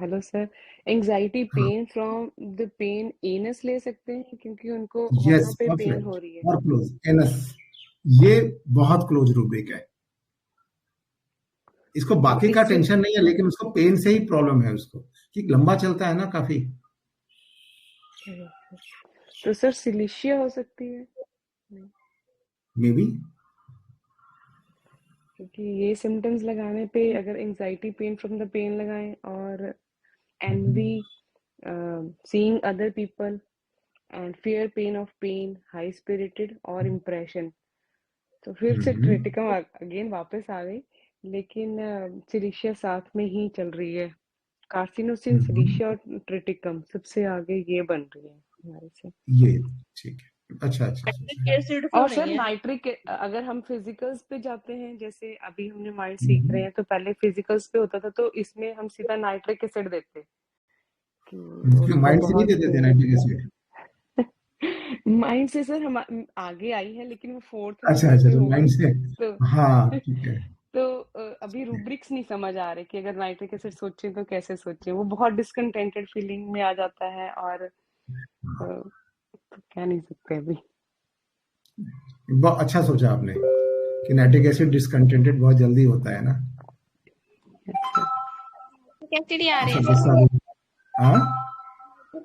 hello sir, anxiety pain from the pain anus ले सकते हैं क्योंकि उनको वहां यस पे पेन परफेक्ट, हो रही है। और क्लोज एनस, ये बहुत क्लोज रूब्रिक है। इसको बाकी का टेंशन नहीं है, लेकिन उसको पेन से ही प्रॉब्लम है उसको, कि लंबा चलता है ना काफी। तो सर सिलिशिया हो सकती है मे बी, क्योंकि ये सिम्टम्स लगाने पे अगर anxiety pain from the pain लगाएं और envy, seeing other people and fear pain of pain, high spirited और इम्प्रेशन, तो फिर से ट्रिटिकम अगेन वापस आ गई, लेकिन सिलिशिया साथ में ही चल रही है। कार्सिनोसिन, सिलिशिया और ट्रिटिकम सबसे आगे ये बन रही है हमारे से। ये ठीक है, अच्छा अच्छा। एसिड तो और सर नहीं है। नाइट्रिक, अगर हम फिजिकल्स पे जाते हैं, जैसे अभी हमने माइंड सीख रहे हैं, तो पहले फिजिकल्स पे होता था, तो इसमें हम सीधा नाइट्रिक एसिड देते माइंड से नहीं देते थे नाइट्रिक एसिड? माइंड से सर हम आगे आई है, लेकिन वो फोर्थ अच्छा अच्छा, तो माइंड से, तो हाँ ठीक है। तो अभी रूब्रिक्स नहीं समझ आ रहे कि अगर नाइट्रिक एसिड सोचें तो कैसे सोचें, वो बहुत डिसकंटेंटेड फीलिंग में आ जाता है, और तो कह नहीं सकते अभी। बहुत अच्छा सोचा आपने कि नाइट्रिक एसिड डिसकंटेंटेड बहुत जल्दी होता है ना। एसिड ही आ रहे हैं। हाँ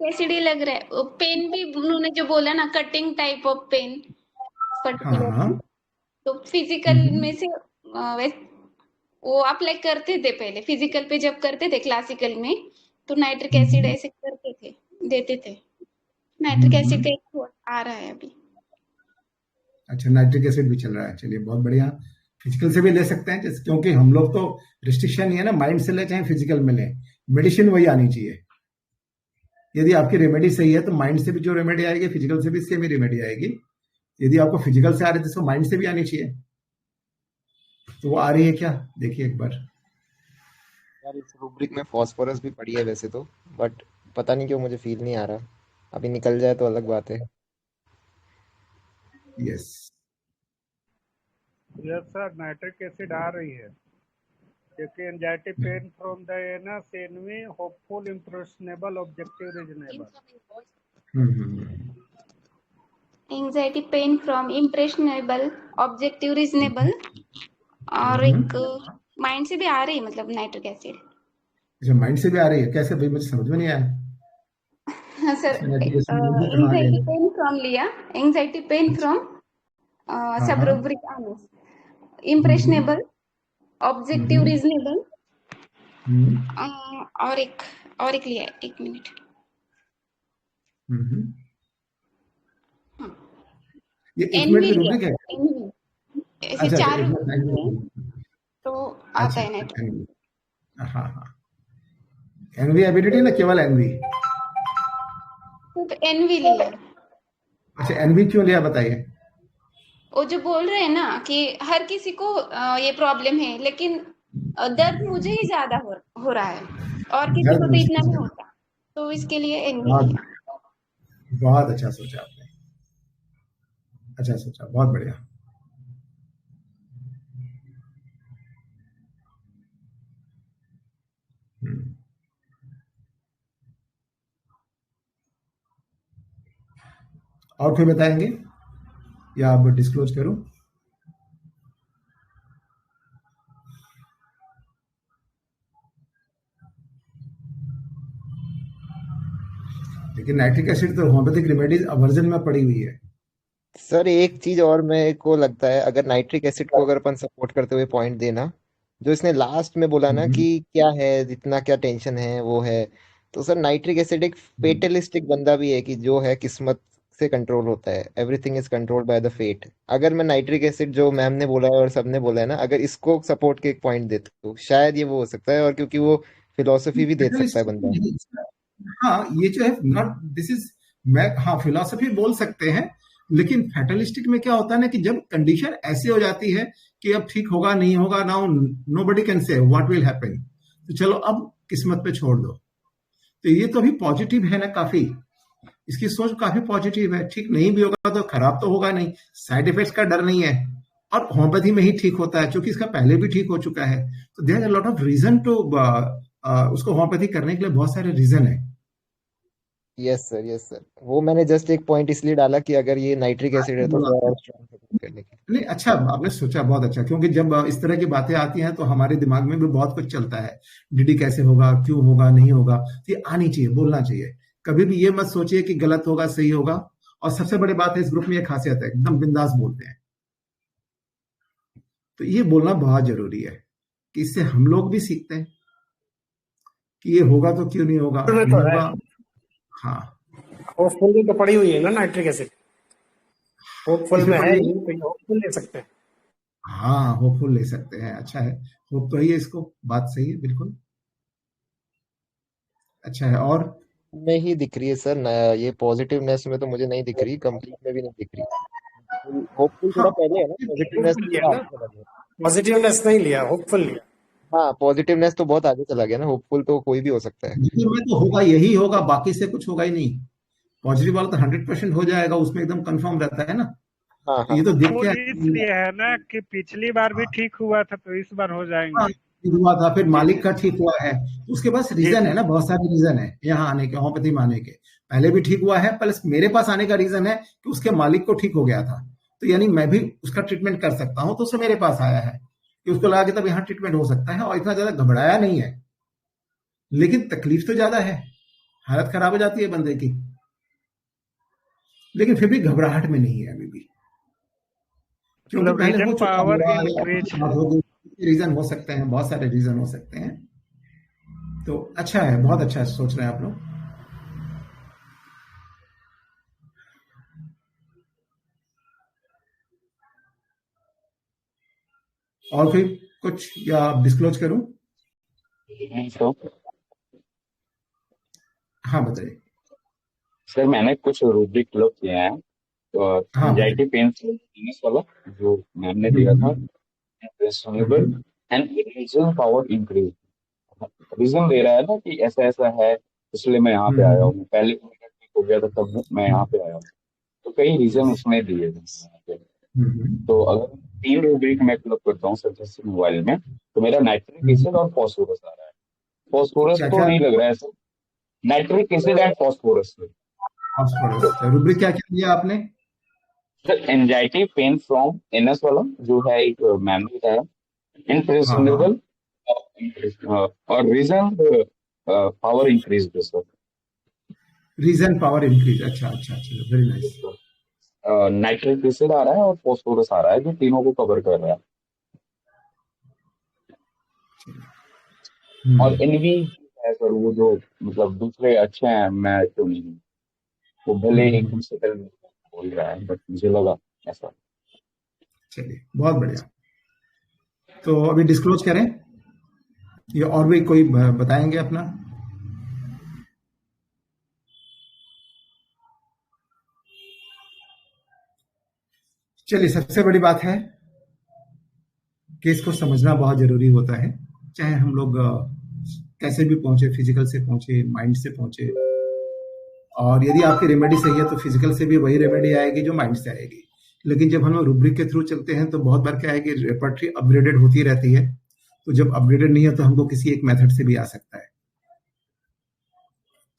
एसिड ही लग रहा है। पेन भी उन्होंने जो बोला ना, cutting type of pain particular, तो फिजिकल में से वो अप्लाई करते थे पहले, फिजिकल पे जब करते थे क्लासिकल में, तो नाइट्रिक एसिड ऐसे करते थे, देते थे। नाइट्रिक एसिड का आ रहा है अभी। अच्छा, नाइट्रिक एसिड भी चल रहा है, चलिए बहुत बढ़िया। फिजिकल से भी ले सकते हैं, क्योंकि हम लोग तो रिस्ट्रिक्शन नहीं है ना, माइंड से ले चाहे फिजिकल में ले, मेडिसिन वही आनी चाहिए। यदि आपकी रेमेडी सही है तो माइंड से भी जो रेमेडी आएगी, फिजिकल से भी सेम ही रेमेडी आएगी। यदि आपको फिजिकल से आ रही है तो माइंड से भी आनी चाहिए। तो वो आ रही है क्या, देखिए एक बार। यार इस रूब्रिक में फास्फोरस भी पड़ी है वैसे तो, बट पता नहीं क्यों मुझे फील नहीं आ रहा। अभी निकल जाए तो अलग बात है। Yes yes sir, nitric acid आ रही है क्योंकि anxiety pain from the anus envy hopeful impressionable objective reasonable. Anxiety pain from impressionable objective reasonable, और एक माइंड से भी आ रही है, मतलब नाइट्रिक एसिड। अच्छा, माइंड से भी आ रही है? कैसे भाई, मुझे समझ में नहीं आया। हाँ सर, एंजाइटी पेन फ्रॉम लिया, एंजाइटी पेन फ्रॉम सबरूब्रिक आनस, इम्प्रेशनेबल ऑब्जेक्टिव रीजनेबल, और एक लिया, एक मिनट। ये एक एनवी मिनट की लिया, रूब्रिक है? एनवी, ऐसे अच्छा, चार एक रूब्रिक है मिनट। तो आता अच्छा, है नाइट्रिक। हाँ हाँ, एनवी एबिलिटी ना, केवल एनवी? तो एनवी लिया। अच्छा, एनवी क्यों लिया बताइए। वो जो बोल रहे हैं ना कि हर किसी को ये प्रॉब्लम है, लेकिन दर्द मुझे ही ज्यादा हो रहा है और किसी को तो इतना नहीं होता, तो इसके लिए एनवी लिया। बहुत अच्छा सोचा आपने, अच्छा सोचा, बहुत बढ़िया। और कोई बताएंगे या आप डिस्क्लोज करूं? लेकिन नाइट्रिक एसिड तो होम्योपैथिक रेमेडीज वर्जन में पड़ी हुई है। सर एक चीज और मेरे को लगता है, अगर नाइट्रिक एसिड को अगर अपन सपोर्ट करते हुए पॉइंट देना, जो इसने लास्ट में बोला ना कि क्या है, जितना क्या टेंशन है वो है, तो सर नाइट्रिक एसिड एक फेटलिस्टिक बंदा भी है कि जो है किस्मत से कंट्रोल होता है, everything is controlled by the fate. अगर मैं नाइट्रिक एसिड जो मैम ने बोला है और सबने बोला है ना, अगर इसको सपोर्ट के एक पॉइंट देता तो शायद ये वो हो सकता है, और क्योंकि वो फिलोसफी भी दे सकता है बंदा। हाँ, ये जो है नॉट दिस इज, मैं हाँ फिलोसफी बोल सकते हैं, लेकिन फैटलिस्टिक में क्या होता है ना कि जब कंडीशन ऐसी हो जाती है कि अब ठीक होगा नहीं होगा, now nobody can say what will happen, तो चलो अब किस्मत पे छोड़ दो। तो ये तो अभी पॉजिटिव है ना, काफी इसकी सोच काफी पॉजिटिव है। ठीक नहीं भी होगा तो खराब तो होगा नहीं, साइड इफेक्ट्स का डर नहीं है, और होम्योपैथी में ही ठीक होता है क्योंकि इसका पहले भी ठीक हो चुका है। तो there is a lot of reason to उसको होम्योपैथी करने के लिए बहुत सारे रीजन है। यस सर, यस सर, वो मैंने जस्ट एक पॉइंट इसलिए डाला कि अगर ये नाइट्रिक एसिड है तो थोड़ा और स्ट्रॉन्ग सपोर्ट करने के लिए। नहीं, अच्छा आपने सोचा, बहुत अच्छा, क्योंकि जब इस तरह की बातें आती हैं तो हमारे दिमाग में भी बहुत कुछ चलता है, डीडी कैसे होगा, क्यों होगा, नहीं होगा। तो ये आनी चाहिए, बोलना चाहिए। कभी भी ये मत सोचिए कि गलत होगा सही होगा। और सबसे बड़ी बात है इस ग्रुप में, ये खासियत है, एकदम बिंदास बोलते हैं। तो ये बोलना बहुत जरूरी है कि इससे हम लोग भी सीखते हैं कि ये होगा तो क्यों नहीं होगा, नहीं होगा। हाँ, होपफुल में तो पड़ी हुई है ना नाइट्रिक एसिड, होपफुल इसमें में है पड़ी ही, तो होपफुल ले सकते हैं। हाँ, होपफुल ले सकते हैं, अच्छा है, होप तो ही है इसको, बात सही है बिल्कुल, अच्छा है। और में ही दिख रही है सर ये पॉजिटिवनेस में तो मुझे नहीं दिख रही, कंप्लीट में भी नहीं दिख रही। होपफुल थोड़ा पहले है ना, पॉजिटिवनेस होपफुल लिया थोड़ा ना, आगे चला गया। पॉजिटिवनेस नहीं लिया, होपफुल लिया। हाँ, पॉजिटिवनेस तो बहुत आगे चला गया ना, होपफुल तो कोई भी हो सकता है। पॉजिटिव में तो होगा, यही होगा, बाकी से कुछ होगा ही नहीं। पॉजिटिव वाला तो 100% हो जाएगा, उसमें एकदम कंफर्म रहता है ना। हाँ तो ये तो देख के इसलिए है ना कि पिछली बार भी ठीक हुआ था तो इस बार हो जाएंगे। हुआ था, फिर मालिक का ठीक हुआ है, उसके पास रीजन है ना, बहुत सारे रीजन है यहाँ आने के, होम्योपैथी में आने के। पहले भी ठीक हुआ है, प्लस मेरे पास आने का रीजन है कि उसके मालिक को ठीक हो गया था, तो यानी मैं भी उसका ट्रीटमेंट कर सकता हूँ, तो उसे मेरे पास आया है कि उसको लगा कि तब यहाँ ट्रीटमेंट हो सकता है, और इतना ज्यादा घबराया नहीं है। लेकिन तकलीफ तो ज्यादा है, हालत खराब हो जाती है बंदे की, लेकिन फिर भी घबराहट में नहीं है अभी भी, क्योंकि पहले हो चुका हुआ, रीजन हो सकते हैं, बहुत सारे रीजन हो सकते हैं। तो अच्छा है, बहुत अच्छा सोच रहे हैं आप लोग। और फिर कुछ या डिस्क्लोज करूं? हाँ बताइए सर। मैंने कुछ रूब्रिक क्लब किए हैं, तो एंजाइटी पेन वाला जो मैम ने दिया था, and reason power increase, reason दे रहा है ना कि ऐसा ऐसा है, इसलिए मैं यहाँ पे आया हूँ। पहले मेरा ठीक हो गया था तब मैं यहाँ पे आया हूँ। तो कई रीजन उसमें दिए थे। तो अगर 3 रूब्रिक मैं क्लब करता हूँ सरफेस मोबाइल में, तो मेरा नाइट्रिक एसिड और फास्फोरस आ रहा है। फास्फोरस क्या तो क्या नहीं लग रहा है sir, nitric acid and phosphorus. Phosphorus. Rubric क्या क्या दिया आपने? Sir anxiety pain from anus वाला जो है, एक मैम ने बताया, हाँ हाँ, इनप्रेसिबल और reason power increase sir. Reason power increase. अच्छा अच्छा अच्छा, वेरी नाइस। नाइट्रिक एसिड आ रहा है और फास्फोरस आ रहा है, जो तीनों को कवर कर रहा है। और एनवी है सर, वो जो मतलब दूसरे अच्छे हैं, मैं तो नहीं हूँ। वो भले एकदम से बोल रहा है, बट मुझे लगा ऐसा। चलिए बहुत बढ़िया। तो अभी डिस्क्लोज करें या और भी कोई बताएंगे अपना? चलिए, सबसे बड़ी बात है केस को समझना बहुत जरूरी होता है। चाहे हम लोग कैसे भी पहुंचे, फिजिकल से पहुंचे, माइंड से पहुंचे, और यदि आपकी रेमेडी सही है तो फिजिकल से भी वही रेमेडी आएगी जो माइंड से आएगी। लेकिन जब हम रूब्रिक के थ्रू चलते हैं तो बहुत बार क्या है कि रेपर्टरी अपग्रेडेड होती रहती है। तो जब अपग्रेडेड नहीं है तो हमको किसी एक मेथड से भी आ सकता है,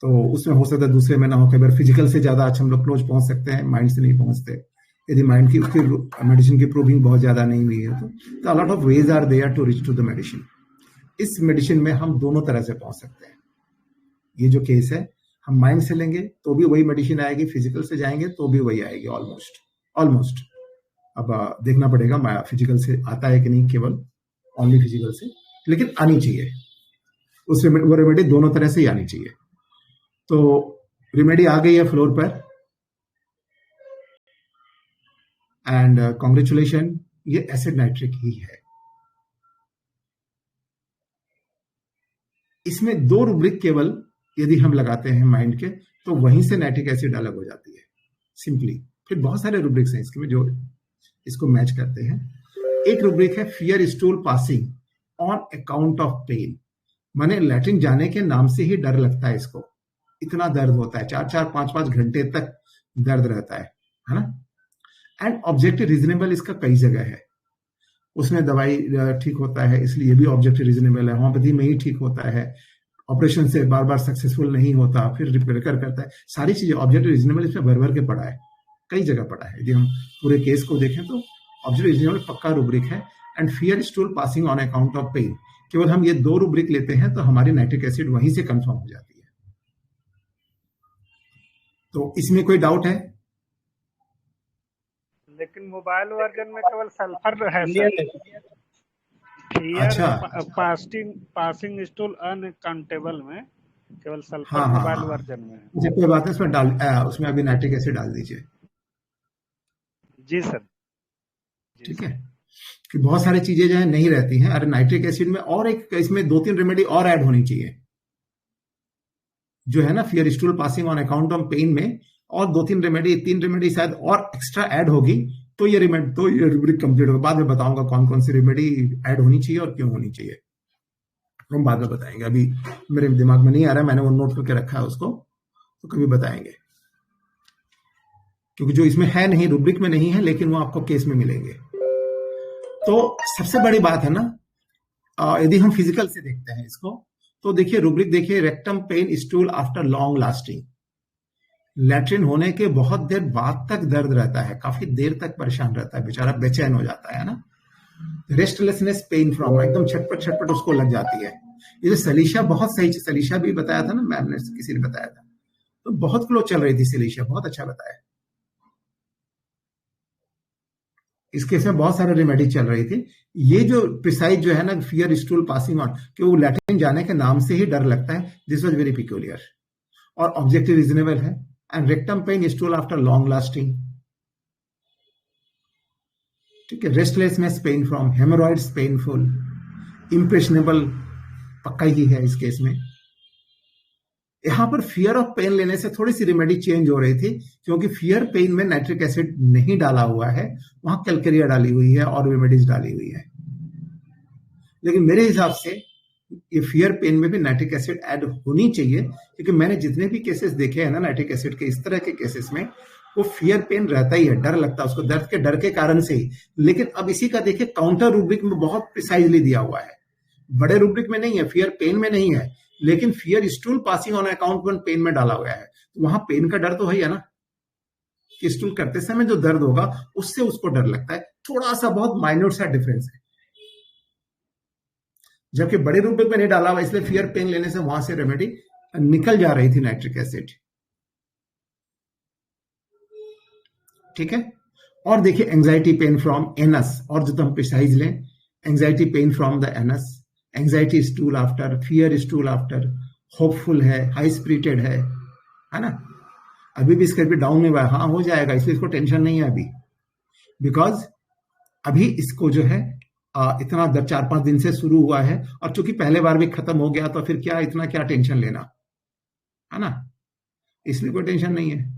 तो उसमें हो सकता है दूसरे में ना हो। कई बार फिजिकल से ज्यादा अच्छा हम लोग क्लोज पहुंच सकते हैं, माइंड से नहीं पहुंचते। यदि माइंड की उसकी मेडिसिन की प्रूविंग बहुत ज्यादा नहीं हुई है तो a lot of ways are there to reach to the medicine. इस मेडिसिन में हम दोनों तरह से पहुंच सकते हैं। ये जो केस है, हम माइंड से लेंगे तो भी वही मेडिसिन आएगी, फिजिकल से जाएंगे तो भी वही आएगी, ऑलमोस्ट। अब देखना पड़ेगा फिजिकल से आता है कि नहीं, केवल ओनली फिजिकल से, लेकिन आनी चाहिए। उस वो रेमेडी दोनों तरह से ही आनी चाहिए। तो रेमेडी आ गई है फ्लोर पर, एंड कॉन्ग्रेचुलेशन, ये एसिड नाइट्रिक ही है। इसमें 2 रूब्रिक केवल यदि हम लगाते हैं माइंड के, तो वहीं से नाइट्रिक एसिड अलग हो जाती है सिंपली। फिर बहुत सारे रूब्रिक्स हैं इसके में जो इसको मैच करते हैं। एक रूब्रिक है fear stool passing on account of pain, माने लैट्रिन जाने के नाम से ही डर लगता है इसको, इतना दर्द होता है, 4-4, 5-5 घंटे तक दर्द रहता है ना। एंड ऑब्जेक्टिव रीजनेबल इसका कई जगह है, उसमें दवाई ठीक होता है, इसलिए ये भी ऑब्जेक्टिव रीजनेबल है। होम्योपैथी में ही ठीक होता है, ऑपरेशन से बार बार सक्सेसफुल नहीं होता, फिर रिपेयर करता है, सारी चीजें ऑब्जेक्टिव रीजनेबल इसमें भर भर के पड़ा है, कई जगह पड़ा है। यदि हम पूरे केस को देखें तो ऑब्जेक्टिव रीजनेबल पक्का रूब्रिक है। And fear stool passing on account of pain, केवल हम ये 2 रूब्रिक लेते हैं तो हमारी नाइट्रिक एसिड वहीं से कंफर्म हो जाती है। तो इसमें कोई डाउट है? लेकिन मोबाइल वर्जन में केवल सल्फर है सर। अच्छा, पासिंग स्टूल अनकाउंटेबल में केवल सल्फर हाँ मोबाइल वर्जन में है। मुझे कोई बात है, उसमें अभी नाइट्रिक एसिड डाल दीजिए। जी सर, ठीक है, कि बहुत सारी चीजें जो है नहीं रहती हैं। अरे नाइट्रिक एसिड में और एक, इसमें 2-3 रेमेडी और ऐड होनी चाहिए, जो है ना fear stool passing on account of pain में, और 2-3 रेमेडी, 3 रेमेडी शायद और एक्स्ट्रा ऐड होगी, तो ये रूब्रिक कंप्लीट होगा। बाद में बताऊंगा कौन कौन सी रेमेडी ऐड होनी चाहिए और क्यों होनी चाहिए, हम बाद में बताएंगे। अभी मेरे दिमाग में नहीं आ रहा है, मैंने वो नोट करके रखा है उसको, तो कभी बताएंगे, क्योंकि जो इसमें है नहीं, रूब्रिक में नहीं है, लेकिन वो आपको केस में मिलेंगे। तो सबसे बड़ी बात है ना, यदि हम फिजिकल से देखते हैं इसको, तो देखिए रूब्रिक, देखिए rectum pain stool after long lasting, latrine होने के बहुत देर बाद तक दर्द रहता है, काफी देर तक परेशान रहता है, बेचारा बेचैन हो जाता है ना। रेस्टलेसनेस पेन फ्रॉम, एकदम छटपट उसको लग जाती है। ये जो सलीशा, बहुत सही सलीशा भी बताया था ना मैम ने, किसी ने बताया था, तो बहुत क्लोज चल रही थी सलीशा, बहुत अच्छा बताया। इस केस में बहुत सारे रेमेडी चल रही थी। ये जो प्रिसाइज जो है ना, फियर स्टूल पासिंग ऑन, कि वो लैट्रिन जाने के नाम से ही डर लगता है, दिस वाज वेरी पिक्यूलियर, और ऑब्जेक्टिव रीजनेबल है। And rectum pain stool after long lasting, ठीक है। Restlessness pain from haemorrhoids painful, impressionable पक्का ही है इस केस में। यहां पर फियर ऑफ पेन लेने से थोड़ी सी रेमेडी चेंज हो रही थी, क्योंकि फियर पेन में नाइट्रिक एसिड नहीं डाला हुआ है, वहां कैलकेरिया डाली हुई है और रेमेडीज डाली हुई है। लेकिन मेरे हिसाब से ये फियर पेन में भी नाइट्रिक एसिड ऐड होनी चाहिए, क्योंकि मैंने जितने भी केसेस देखे हैं ना नाइट्रिक एसिड के, इस तरह के केसेस में वो फियर पेन रहता ही है, डर लगता है उसको, दर्द के डर के कारण से ही। लेकिन अब इसी का देखिए काउंटर रूब्रिक में बहुत प्रिसाइजली दिया हुआ है, बड़े रूब्रिक में नहीं है, फियर पेन में नहीं है, लेकिन fear stool passing on account one pain में डाला हुआ है। तो वहां पेन का डर तो है ना, कि स्टूल करते समय जो दर्द होगा उससे उसको डर लगता है, थोड़ा सा बहुत माइन्यूट सा डिफरेंस है। जबकि बड़े रूब्रिक में नहीं डाला हुआ, इसलिए फियर पेन लेने से वहां से रेमेडी निकल जा रही थी नाइट्रिक एसिड। ठीक है। और देखिए एंजाइटी पेन फ्रॉम एनस, और जो तो हम प्रिसाइज लें, anxiety pain from the anus, anxiety stool after, fear stool after, hopeful है, हाई स्पिरिटेड है ना, अभी भी इसका भी डाउन नहीं हुआ है, हाँ हो जाएगा, इसलिए इसको टेंशन नहीं है अभी, बिकॉज अभी इसको जो है इतना 4-5 दिन से शुरू हुआ है, और चूंकि पहले बार भी खत्म हो गया तो फिर क्या इतना क्या टेंशन लेना, है ना, इसलिए कोई टेंशन नहीं है।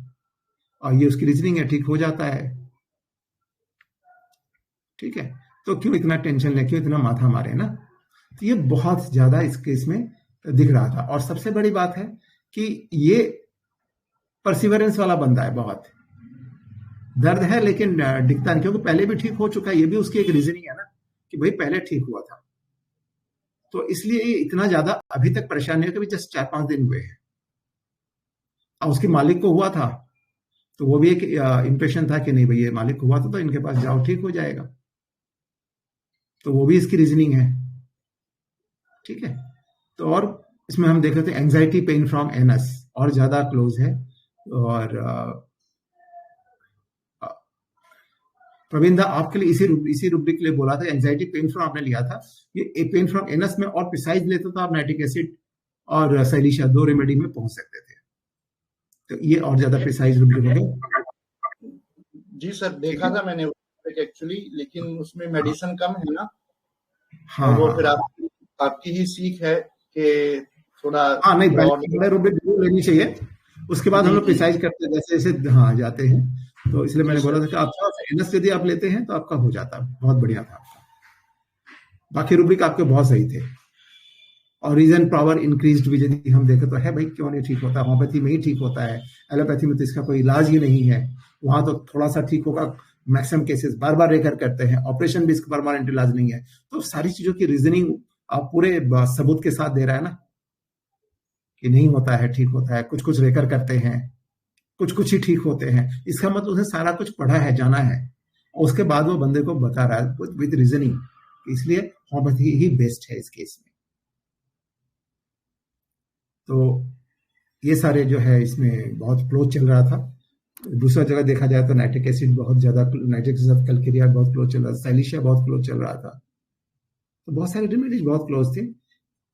और ये उसकी रीजनिंग है, ठीक हो जाता है। ठीक है, तो क्यों इतना टेंशन ले, क्यों इतना माथा मारे ना। तो ये बहुत ज्यादा इस केस में दिख रहा था। और सबसे बड़ी बात है कि ये परसिवरेंस वाला बंदा है, बहुत दर्द है लेकिन दिखता नहीं, क्योंकि पहले भी ठीक हो चुका है। ये भी उसकी एक रीजनिंग है ना कि भाई पहले ठीक हुआ था, तो इसलिए ये इतना ज्यादा अभी तक परेशान नहीं है, कि जस्ट 4-5 दिन हुए हैं। और उसके मालिक को हुआ था, तो वो भी एक इंप्रेशन था कि नहीं भाई ये मालिक हुआ था तो इनके पास जाओ, ठीक हो जाएगा। तो वो भी इसकी रीजनिंग है। ठीक है, तो और इसमें हम देख रहे थे एंजाइटी पेन फ्रॉम एनस, और ज्यादा क्लोज है। और प्रवीण दा आपके लिए इसी रूब्रिक के लिए बोला था, एंजाइटी पेन फ्रॉम आपने लिया था, ये पेन फ्रॉम एनस में और प्रिसाइज लेते तो आप नाइट्रिक एसिड और साइलिशा 2 रेमेडी में पहुंच सकते थे। तो ये और ज्यादा प्रिसाइज रूब्रिक हो गया। जी सर, देखा था मैंने एक्चुअली, लेकिन उसमें मेडिसिन कम है ना। हाँ, वो फिर आपकी ही सीख है कि थोड़ा हाँ नहीं, बड़े रूब्रिक जरूर लेनी चाहिए, उसके बाद हम लोग प्रिसाइज करते हैं जैसे जैसे हाँ जाते हैं। तो इसलिए मैंने बोला था कि आपका एनएस यदि आप लेते हैं तो आपका हो जाता, बहुत बढ़िया था आपका। बाकी रूब्रिक आपके बहुत सही थे। और रीजन पावर इंक्रीज्ड भी यदि हम देखें तो है, भाई क्यों नहीं ठीक होता, होम्योपैथी में ही ठीक होता है, एलोपैथी में तो इसका कोई इलाज ही नहीं है। वहां तो थोड़ा सा ठीक होगा, मैक्सिमम केसेस बार बार रेकर करते हैं, ऑपरेशन भी इसका परमानेंट इलाज नहीं है। तो सारी चीजों की रीजनिंग आप पूरे सबूत के साथ दे रहा है ना, कि नहीं होता है, ठीक होता है, कुछ कुछ रेकर करते हैं, कुछ कुछ ही ठीक होते हैं। इसका मतलब उसने सारा कुछ पढ़ा है, जाना है, और उसके बाद वो बंदे को बता रहा है विद रीजनिंग। इसलिए होम्योपैथी ही बेस्ट है इस केस में। तो ये सारे जो है इसमें बहुत क्लोज चल रहा था। दूसरा जगह देखा जाए तो नाइट्रिक एसिड बहुत ज्यादा, नाइट्रिक एसिड कैलकेरिया बहुत क्लोज चल रहा था, साइलिशिया बहुत क्लोज चल रहा था। तो बहुत सारे रेमेडीज बहुत क्लोज थे,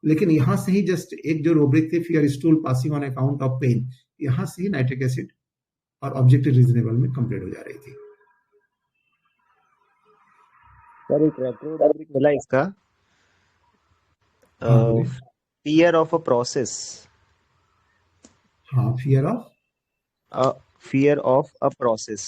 लेकिन यहां से ही जस्ट एक जो रूब्रिक थी fear stool passing on account of pain, यहां से ही नाइट्रिक एसिड और ऑब्जेक्टिव रीजनेबल में कंप्लीट हो जा रही थी। सर एक रेट्रो रूब्रिक मिला इसका, फियर ऑफ अ प्रोसेस। हाँ, फियर ऑफ अ प्रोसेस।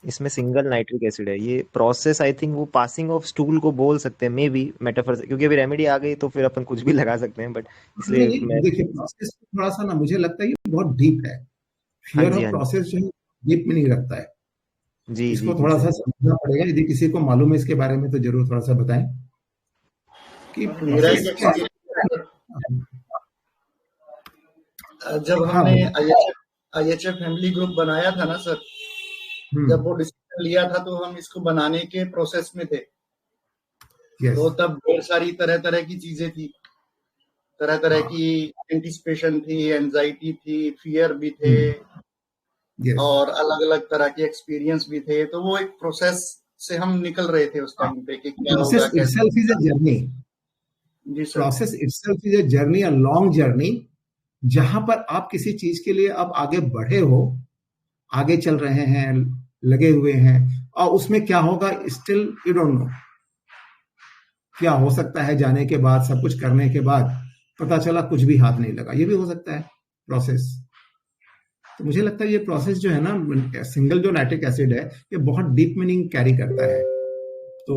इसमें सिंगल नाइट्रिक एसिड है। ये प्रोसेस आई थिंक वो पासिंग ऑफ स्टूल को बोल सकते हैं, मे बी मेटाफर से, क्योंकि अभी रेमेडी आ गई तो फिर अपन कुछ भी लगा सकते हैं, बट इसलिए देखिए प्रोसेस थोड़ा सा ना, मुझे लगता है ये बहुत डीप है। फियर ऑफ प्रोसेस जो है डीप में नहीं रखता है जी, इसको थोड़ा सा समझना पड़ेगा। यदि किसी को मालूम है इसके बारे में तो जरूर थोड़ा सा बताएं कि जब हमने IHF फैमिली ग्रुप बनाया था ना सर, जब वो डिसीजन लिया था तो हम इसको बनाने के प्रोसेस में थे। तो तब ढेर सारी तरह तरह की चीजें थी, तरह तरह की एंटिसिपेशन थी, एंजाइटी थी, फियर भी थे, और अलग अलग तरह के एक्सपीरियंस भी थे। तो वो एक प्रोसेस से हम निकल रहे थे उस टाइम पे कि क्या होगा, कैसे। Process itself is a journey, a long journey, जहां पर आप किसी चीज के लिए अब आगे बढ़े हो, आगे चल रहे हैं, लगे हुए हैं, और उसमें क्या होगा स्टिल यू डोंट नो। क्या हो सकता है जाने के बाद, सब कुछ करने के बाद पता चला कुछ भी हाथ नहीं लगा, ये भी हो सकता है प्रोसेस। तो मुझे लगता है ये प्रोसेस जो है ना, सिंगल जो नाइट्रिक एसिड है, ये बहुत डीप मीनिंग कैरी करता है। तो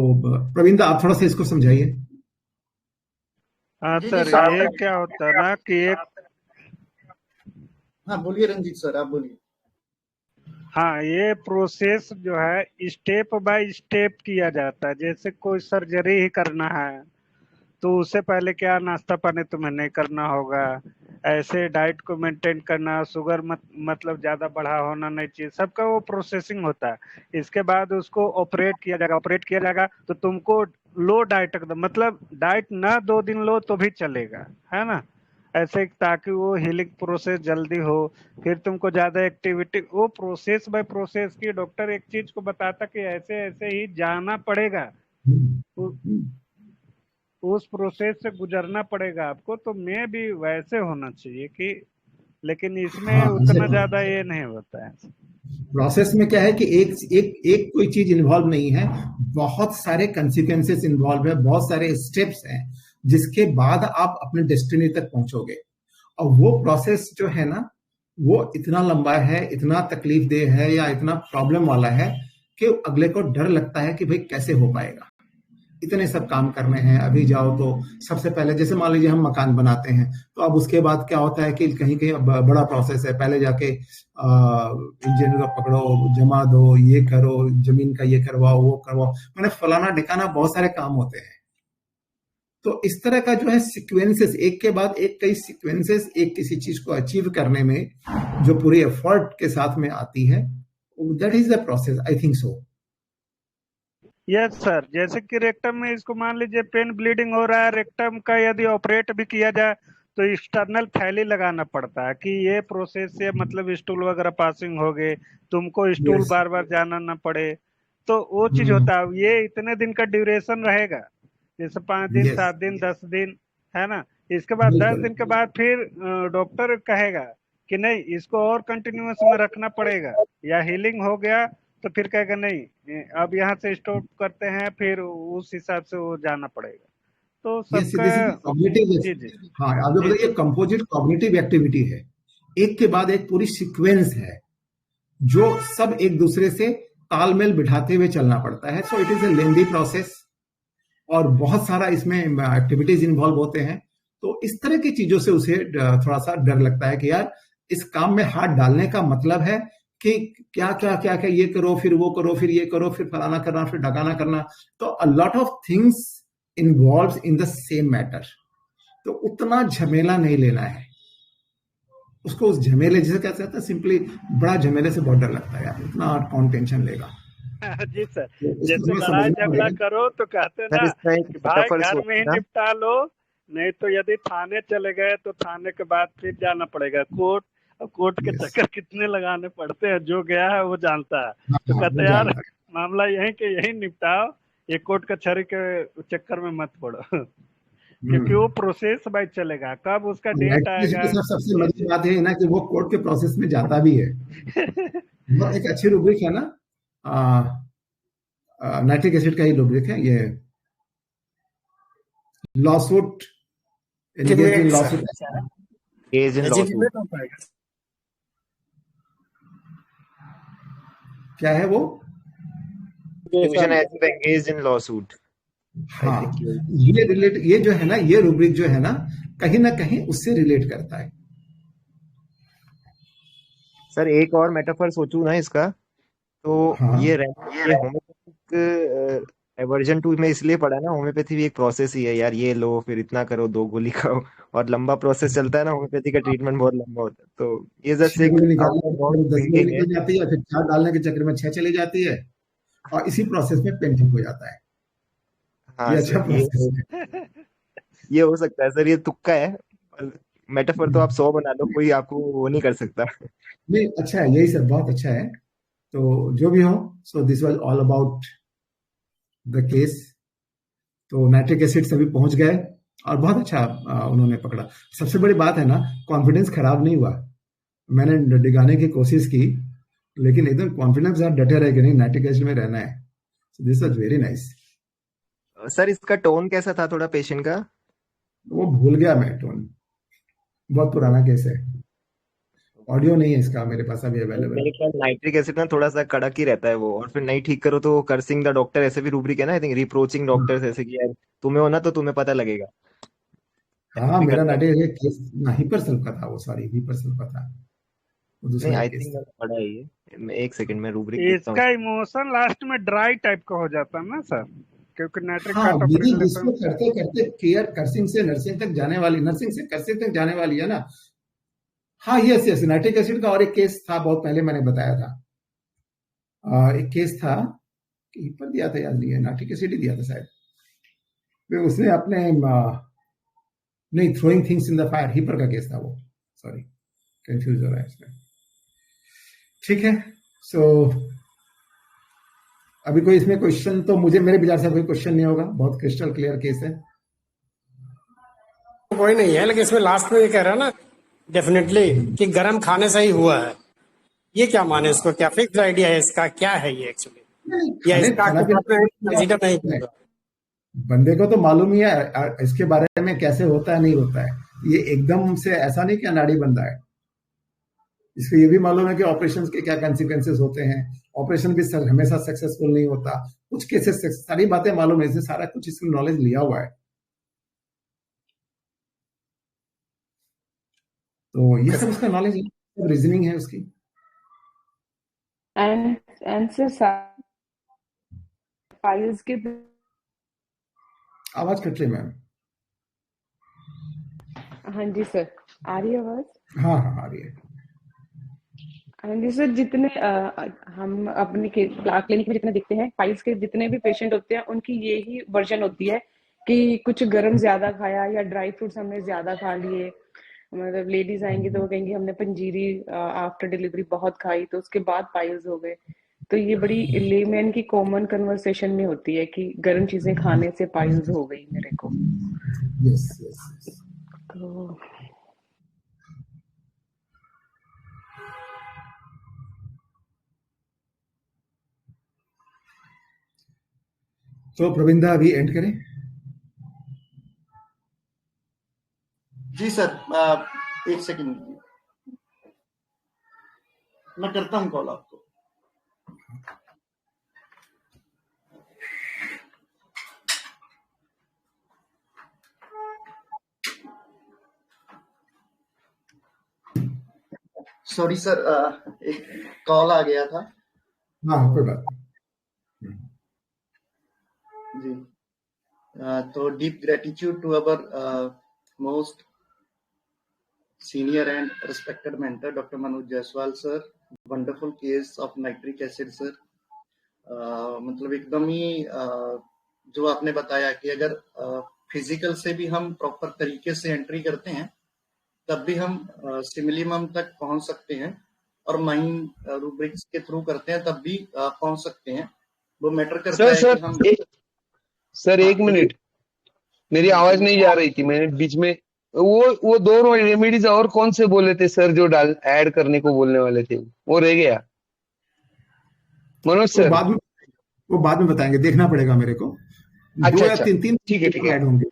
प्रवीण दा आप थोड़ा सा इसको समझाइए। हाँ जी सर, सर। ये क्या होता है ना कि एक हाँ बोलिए रंजीत सर, आप बोलिए। हाँ, ये प्रोसेस जो है स्टेप बाय स्टेप किया जाता है। जैसे कोई सर्जरी ही करना है तो उससे पहले क्या नाश्ता पानी तुम्हें नहीं करना होगा, ऐसे डाइट को मेंटेन करना, शुगर मतलब ज्यादा बढ़ा होना नहीं चाहिए, सबका वो प्रोसेसिंग होता है। इसके बाद उसको ऑपरेट किया जाएगा। ऑपरेट किया जाएगा तो तुमको लो डाइट एकदम, मतलब डाइट ना 2 दिन लो तो भी चलेगा, है ना, ऐसे, ताकि वो हीलिंग प्रोसेस जल्दी हो। फिर तुमको ज्यादा एक्टिविटी, वो प्रोसेस बाय प्रोसेस की डॉक्टर एक चीज को बताता कि ऐसे ऐसे ही जाना पड़ेगा, उस प्रोसेस से गुजरना पड़ेगा आपको। तो मैं भी वैसे होना चाहिए कि, लेकिन इसमें हाँ उतना ज्यादा ये नहीं होता है। प्रोसेस में क्या है कि एक एक एक कोई चीज इन्वॉल्व नहीं है, बहुत सारे कंसिक्वेंसेस इन्वॉल्व है, बहुत सारे स्टेप्स हैं जिसके बाद आप अपने डेस्टिनी तक पहुंचोगे। और वो प्रोसेस जो है ना, वो इतना लंबा है, इतना तकलीफ देह है या इतना प्रॉब्लम वाला है कि अगले को डर लगता है कि भाई कैसे हो पाएगा, इतने सब काम करने हैं। अभी जाओ तो सबसे पहले जैसे मान लीजिए हम मकान बनाते हैं, तो अब उसके बाद क्या होता है कि कहीं कहीं बड़ा प्रोसेस है, पहले जाके इंजीनियर को पकड़ो, जमा दो, ये करो, जमीन का ये करवाओ, वो करवाओ, मैंने फलाना ढिकाना, बहुत सारे काम होते हैं। तो इस तरह का जो है सीक्वेंसेस, एक के बाद एक कई सीक्वेंसेस एक किसी चीज को अचीव करने में जो पूरी एफर्ट के साथ में आती है, that is the process, I think so. Yes sir, जैसे कि रेक्टम में इसको मान लीजिए पेन ब्लीडिंग हो रहा है, रेक्टम का यदि ऑपरेट भी किया जाए तो एक्सटर्नल थैली लगाना पड़ता है कि ये प्रोसेस से मतलब स्टूल वगैरह पासिंग हो गए, तुमको स्टूल Yes. बार बार जाना ना पड़े, तो वो चीज होता है। ये इतने दिन का ड्यूरेशन रहेगा, जैसे 5 दिन, Yes. 7 दिन, 10 दिन, है ना। इसके बाद 10 दिन के बाद फिर डॉक्टर कहेगा कि नहीं, इसको और कंटिन्यूअस में रखना पड़ेगा, या हीलिंग हो गया तो फिर कहेगा नहीं, अब यहाँ से स्टॉप करते हैं, फिर उस हिसाब से वो जाना पड़ेगा। तो सबका जी जी हाँ, आप जो बताइए कंपोजिट कॉग्निटिव एक्टिविटी है, एक के बाद एक पूरी सीक्वेंस है जो सब एक दूसरे से तालमेल बिठाते हुए चलना पड़ता है। So it is a lengthy process और बहुत सारा इसमें एक्टिविटीज इन्वॉल्व होते हैं। तो इस तरह की चीजों से उसे थोड़ा सा डर लगता है कि यार इस काम में हाथ डालने का मतलब है कि क्या क्या क्या क्या ये करो, फिर वो करो, फिर ये करो, फिर फलाना करना, फिर ढकाना करना। तो अ lot of things involve in the same matter. तो उतना झमेला नहीं लेना है उसको, उस झमेले जिसे क्या कहते हैं, सिंपली बड़ा झमेले से बहुत डर लगता है यार, उतना कौन टेंशन लेगा। जी सर, जैसे लड़ाई झगड़ा करो तो कहते हैं ना कि भाई घर में ही निपटा लो, नहीं तो यदि थाने चले गए तो थाने के बाद फिर जाना पड़ेगा कोर्ट। अब कोर्ट के चक्कर कितने लगाने पड़ते हैं, जो गया है वो जानता है। तो कहते यार मामला यही के यही निपटाओ, ये कोर्ट कचहरी के चक्कर में मत पड़ो, क्योंकि वो प्रोसेस भाई चलेगा, कब उसका डेट आएगा। सबसे मजेदार बात है ना कि वो कोर्ट के प्रोसेस में जाता भी है। एक अच्छी रूब्रिक है ना, नाइट्रिक एसिड का ही रूब्रिक है ये, लॉसूट, क्या है वो, इन लॉसूट। हाँ, ये रिलेट, ये जो है ना, ये रूब्रिक जो है ना कहीं उससे रिलेट करता है। सर एक और मेटाफर सोचूं ना इसका, तो ये होम्योपैथिक एवर्जन टू में इसलिए पढ़ा ना, होम्योपैथी भी एक प्रोसेस ही है यार, ये लो फिर इतना करो, 2 गोली खाओ, और लंबा प्रोसेस चलता है ना, होम्योपैथी का ट्रीटमेंट बहुत लंबा होता है। तो ये जस्ट एक निकल जाती है, फिर 4 डालने के चक्कर में 6 चली जाती है, और इसी प्रोसेस में पेंटिंग हो जाता है। हाँ, ये अच्छा प्रोसेस है। ये हो सकता है सर, ये तुक्का है, मेटाफर तो आप 100 बना लो, कोई आपको वो नहीं कर सकता। नहीं, अच्छा है, यही सर बहुत अच्छा है। तो जो भी हो, so this was all about the case. तो नाइट्रिक एसिड सभी पहुंच गए और बहुत अच्छा उन्होंने पकड़ा। सबसे बड़ी बात है ना, कॉन्फिडेंस खराब नहीं हुआ। मैंने डिगाने की कोशिश की, लेकिन एकदम कॉन्फिडेंस डटे रहे कि नहीं, नाइट्रिक एसिड में रहना है। So this was very nice. Sir इसका टोन कैसा था थोड़ा पेशेंट का? वो भूल गया मैं टोन, बहुत पुराना केस है, ऑडियो नहीं है इसका मेरे पास अभी अवेलेबल। मेरे ख्याल नाइट्रिक एसिड ना थोड़ा सा कड़क ही रहता है वो, और फिर नहीं ठीक करो तो कर्सिंग द डॉक्टर, ऐसे भी रूब्रिक है ना, आई थिंक रिप्रोचिंग डॉक्टर्स, ऐसे कि यार तुम्हें हो ना तो तुम्हें पता लगेगा। हाँ, मेरा नाटे केस हिपरसेल का था वो, सॉरी हिपरसेल का था वो, नहीं दूसरा आई केस थिंक था। मैंने पढ़ा है ये, एक सेकंड में रूब्रिक देखता हूँ इसका इमोशन लास्ट में ड्राई टाइप का हो जाता है ना सर, क्योंकि नाइट्रिक हाँ, कट यदि ऑपरेशन इसको करते करते केयर कर्सिंग से नर्सिंग तक जाने वाली, नर्सिंग से कर्सिंग तक जाने वाली है ना। हाँ, यस यस, नाइट्रिक एसिड का और एक केस था, बहुत पहले मैंने बताया था। एक केस था कि पर दिया था, याद नहीं है, नाइट्रिक एसिड ही दिया था शायद। फिर उसने अपने नहीं, throwing things in the fire, hepar का केस था वो, सॉरी कंफ्यूज हो रहा है इसमें। ठीक है, सो अभी कोई इसमें क्वेश्चन तो मुझे मेरे विचार से कोई क्वेश्चन नहीं होगा, बहुत क्रिस्टल क्लियर केस है। कोई नहीं है, लेकिन इसमें लास्ट में ये कह रहा है ना डेफिनेटली कि गर्म खाने से ही हुआ है, ये क्या माने इसको, क्या फिक्स आइडिया है इसका, क्या है ये एक्चुअली, या इसका खाना कंसीडर नहीं होगा? बंदे को तो मालूम ही है इसके बारे में, कैसे होता है नहीं होता है। ये एकदम से ऐसा नहीं कि अनाड़ी बंदा है, इसको ये भी मालूम है कि ऑपरेशंस के क्या कॉन्सिक्वेंसेस होते हैं, ऑपरेशन भी हमेशा सक्सेसफुल नहीं होता, कुछ केसेस सारी बातें मालूम है, इससे सारा कुछ इसकी नॉलेज लिया हुआ है। तो ये सब उसका नॉलेज है, सब रीजनिंग है उसकी। फाइल्स के आवाज कट रही मैम। हाँ जी सर, आ रही है आवाज? हाँ हाँ आ रही है। हाँ जी सर, जितने हम अपने क्लिनिक में जितने देखते हैं, फाइल्स के जितने भी पेशेंट होते हैं उनकी यही वर्जन होती है कि कुछ गर्म ज्यादा खाया या ड्राई फ्रूट्स हमने ज्यादा खा लिए। मतलब लेडीज आएंगी तो वो कहेंगी हमने पंजीरी आफ्टर डिलीवरी बहुत खाई तो उसके बाद पाइल्स हो गए। तो ये बड़ी लेमैन की कॉमन कन्वर्सेशन में होती है कि गर्म चीजें खाने से पाइल्स हो गई मेरे को। Yes yes. तो प्रविंदा अभी एंड करें? जी सर, एक सेकंड मैं करता हूं कॉल आपको। सॉरी सर, एक कॉल आ गया था। हाँ कोई बात जी। तो deep gratitude to our most senior and respected mentor Dr. Manoj Jaiswal sir, wonderful case of nitric acid sir। मतलब एकदम ही जो आपने बताया कि अगर फिजिकल से भी हम प्रॉपर तरीके से एंट्री करते हैं तब भी हम सिमिलिमम तक पहुंच सकते हैं, और माइंड रूब्रिक्स के थ्रू करते हैं तब भी पहुंच सकते हैं। वो मैटर करता है कि हम सर एक मिनट, मेरी आवाज नहीं जा रही थी, मैंने बीच में वो दो रेमेडीज और कौन से बोले थे सर जो ऐड करने को बोलने वाले थे, वो रह गया मनोज सर? वो बाद में बताएंगे, देखना पड़ेगा मेरे को। अच्छा, 2 या 3 ठीक है ऐड होंगे।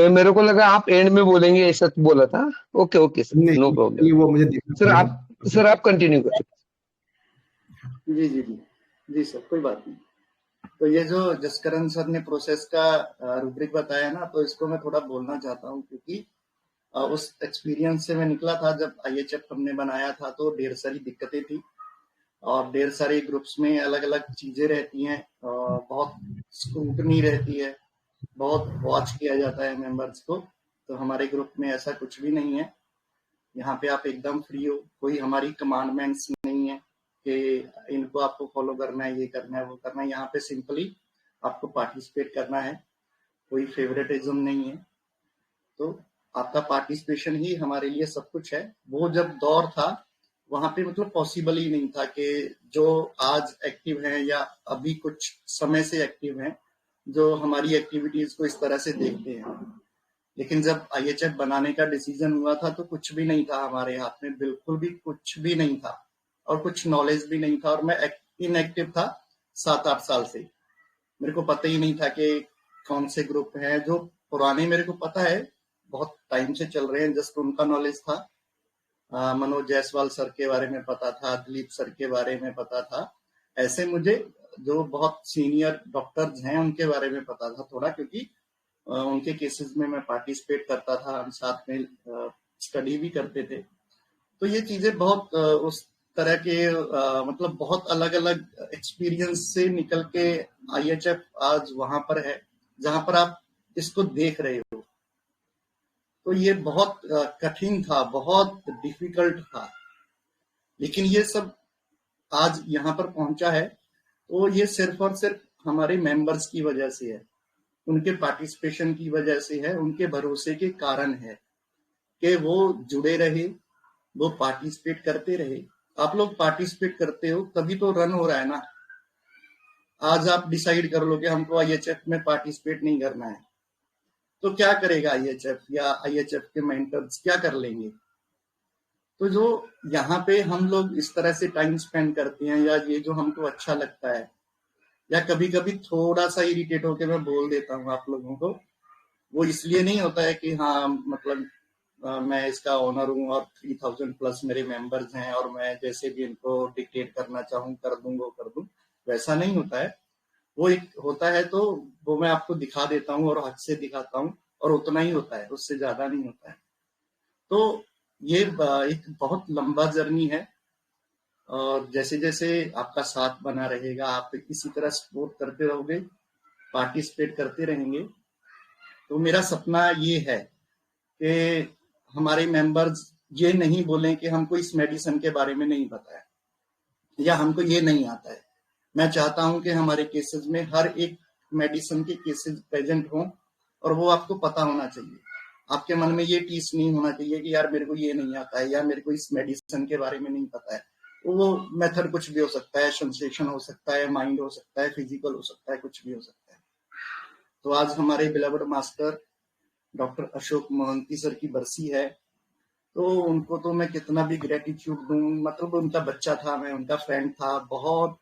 मेरे को लगा आप एंड में बोलेंगे, ऐसा बोला था। Okay sir, no problem. वो मुझे देखना सर आप कंटिन्यू करें। जी जी जी जी सर, कोई बात नहीं। तो ये जो जसकरण सर ने प्रोसेस का रूब्रिक बताया ना, तो इसको मैं थोड़ा बोलना चाहता हूँ, क्योंकि उस एक्सपीरियंस से मैं निकला था। जब IHF हमने बनाया था तो ढेर सारी दिक्कतें थी और ढेर सारे ग्रुप्स में अलग अलग चीजें रहती हैं, बहुत स्क्रूटनी रहती है, बहुत वॉच किया जाता है मेंबर्स को। तो हमारे ग्रुप में ऐसा कुछ भी नहीं है। यहाँ पे आप एकदम फ्री हो, कोई हमारी कमांडमेंट्स नहीं है कि इनको आपको फॉलो करना है, ये करना है, वो करना है। यहाँ पे सिंपली आपको पार्टिसिपेट करना है, कोई फेवरेटिज्म नहीं है। तो आपका पार्टिसिपेशन ही हमारे लिए सब कुछ है। वो जब दौर था वहां पे मतलब पॉसिबल ही नहीं था कि जो आज एक्टिव हैं या अभी कुछ समय से एक्टिव हैं जो हमारी एक्टिविटीज को इस तरह से देखते हैं। लेकिन जब IHF बनाने का डिसीजन हुआ था तो कुछ भी नहीं था हमारे हाथ में, बिल्कुल भी कुछ भी नहीं था और कुछ नॉलेज भी नहीं था। और मैं इनएक्टिव था 7-8 साल से, मेरे को पता ही नहीं था कि कौन से ग्रुप हैं। जो पुराने मेरे को पता है, बहुत टाइम से चल रहे हैं, जस्ट उनका नॉलेज था। मनोज जायसवाल सर के बारे में पता था, दिलीप सर के बारे में पता था। ऐसे मुझे जो बहुत सीनियर डॉक्टर्स हैं उनके बारे में पता था थोड़ा, क्योंकि उनके केसेस में मैं पार्टिसिपेट करता था, हम साथ में स्टडी भी करते थे। तो ये चीजें बहुत उस तरह के मतलब बहुत अलग अलग एक्सपीरियंस से निकल के IHF आज वहां पर है जहां पर आप इसको देख रहे हो। तो ये बहुत कठिन था, बहुत डिफिकल्ट था, लेकिन ये सब आज यहाँ पर पहुंचा है तो ये सिर्फ और सिर्फ हमारे मेंबर्स की वजह से है, उनके पार्टिसिपेशन की वजह से है, उनके भरोसे के कारण है कि वो जुड़े रहे, वो पार्टिसिपेट करते रहे। आप लोग पार्टिसिपेट करते हो तभी तो रन हो रहा है ना। आज आप डिसाइड कर लो कि हमको IHF में पार्टिसिपेट नहीं करना है, तो क्या करेगा IHF या IHF के मेंटर्स क्या कर लेंगे? तो जो यहाँ पे हम लोग इस तरह से टाइम स्पेंड करते हैं या ये जो हमको अच्छा लगता है, या कभी कभी थोड़ा सा इरिटेट होके मैं बोल देता हूँ आप लोगों को, वो इसलिए नहीं होता है कि हाँ मतलब मैं इसका ओनर हूँ और 3000 प्लस मेरे मेंबर्स हैं और मैं जैसे भी इनको डिक्टेट करना चाहूँ कर दूं, वो कर दूं, वैसा नहीं होता है। वो एक होता है तो वो मैं आपको दिखा देता हूँ और हक से दिखाता हूँ, और उतना ही होता है, उससे ज्यादा नहीं होता है। तो ये एक बहुत लंबा जर्नी है, और जैसे जैसे आपका साथ बना रहेगा, आप इसी तरह सपोर्ट करते रहोगे, पार्टिसिपेट करते रहेंगे, तो मेरा सपना ये है कि हमारे मेंबर्स ये नहीं बोलें कि हमको इस मेडिसिन के बारे में नहीं पता है या हमको ये नहीं आता है। मैं चाहता हूं कि हमारे केसेस में हर एक मेडिसिन के केसेस प्रेजेंट हों और वो आपको पता होना चाहिए। आपके मन में ये टीस नहीं होना चाहिए कि यार मेरे को ये नहीं आता है या मेरे को इस मेडिसिन के बारे में नहीं पता है। वो मेथड कुछ भी हो सकता है, सेंसेशन हो सकता है, माइंड हो सकता है, फिजिकल हो सकता है, कुछ भी हो सकता है। तो आज हमारे beloved master doctor Ashok Mohanty sir की बरसी है, तो उनको तो मैं कितना भी ग्रेटिट्यूड दूं, मतलब उनका बच्चा था, मैं उनका फ्रेंड था, बहुत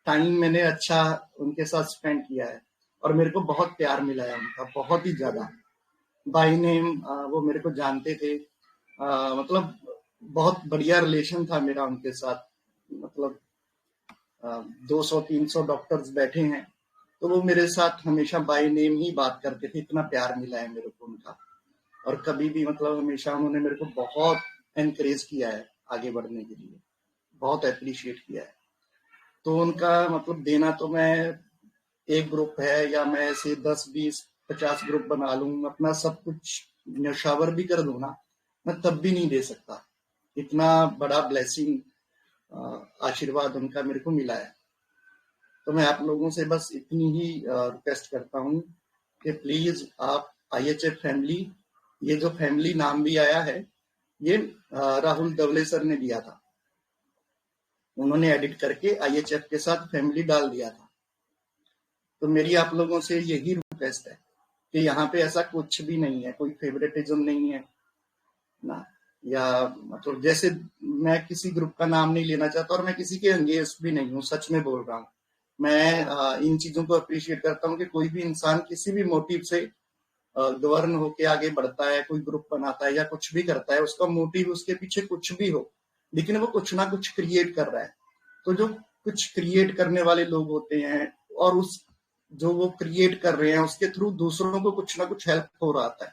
टाइम मैंने अच्छा उनके साथ स्पेंड किया है और मेरे को बहुत प्यार मिला है उनका, बहुत ही ज्यादा। बाय नेम वो मेरे को जानते थे, मतलब बहुत बढ़िया रिलेशन था मेरा उनके साथ। मतलब 200-300 डॉक्टर्स बैठे हैं तो वो मेरे साथ हमेशा बाय नेम ही बात करते थे, इतना प्यार मिला है मेरे को उनका। और कभी भी मतलब हमेशा उन्होंने मेरे को बहुत एनकरेज किया है आगे बढ़ने के लिए, बहुत अप्रिशिएट किया है। तो उनका मतलब देना तो मैं एक ग्रुप है या मैं ऐसे 10-20-50 ग्रुप बना लूं, अपना सब कुछ न्यौछावर भी कर दूं ना, मैं तब भी नहीं दे सकता। इतना बड़ा ब्लेसिंग आशीर्वाद उनका मेरे को मिला है। तो मैं आप लोगों से बस इतनी ही रिक्वेस्ट करता हूँ कि प्लीज आप IHF फैमिली, ये जो फैमिली नाम भी आया है ये राहुल दवले सर ने दिया था, उन्होंने एडिट करके IHF के साथ फैमिली डाल दिया था। तो मेरी आप लोगों से यही रिक्वेस्ट है कि यहाँ पे ऐसा कुछ भी नहीं है, कोई फेवरेटिज्म नहीं है ना, या मतलब जैसे मैं किसी ग्रुप का नाम नहीं लेना चाहता और मैं किसी के अगेंस्ट भी नहीं हूँ, सच में बोल रहा हूँ। मैं इन चीजों को अप्रिशिएट करता हूँ कि कोई भी इंसान किसी भी मोटिव से गवर्न होके आगे बढ़ता है, कोई ग्रुप बनाता है या कुछ भी करता है, उसका मोटिव उसके पीछे कुछ भी हो, लेकिन वो कुछ ना कुछ क्रिएट कर रहा है। तो जो कुछ क्रिएट करने वाले लोग होते हैं और उस जो वो क्रिएट कर रहे हैं उसके थ्रू दूसरों को कुछ ना कुछ हेल्प हो रहा है,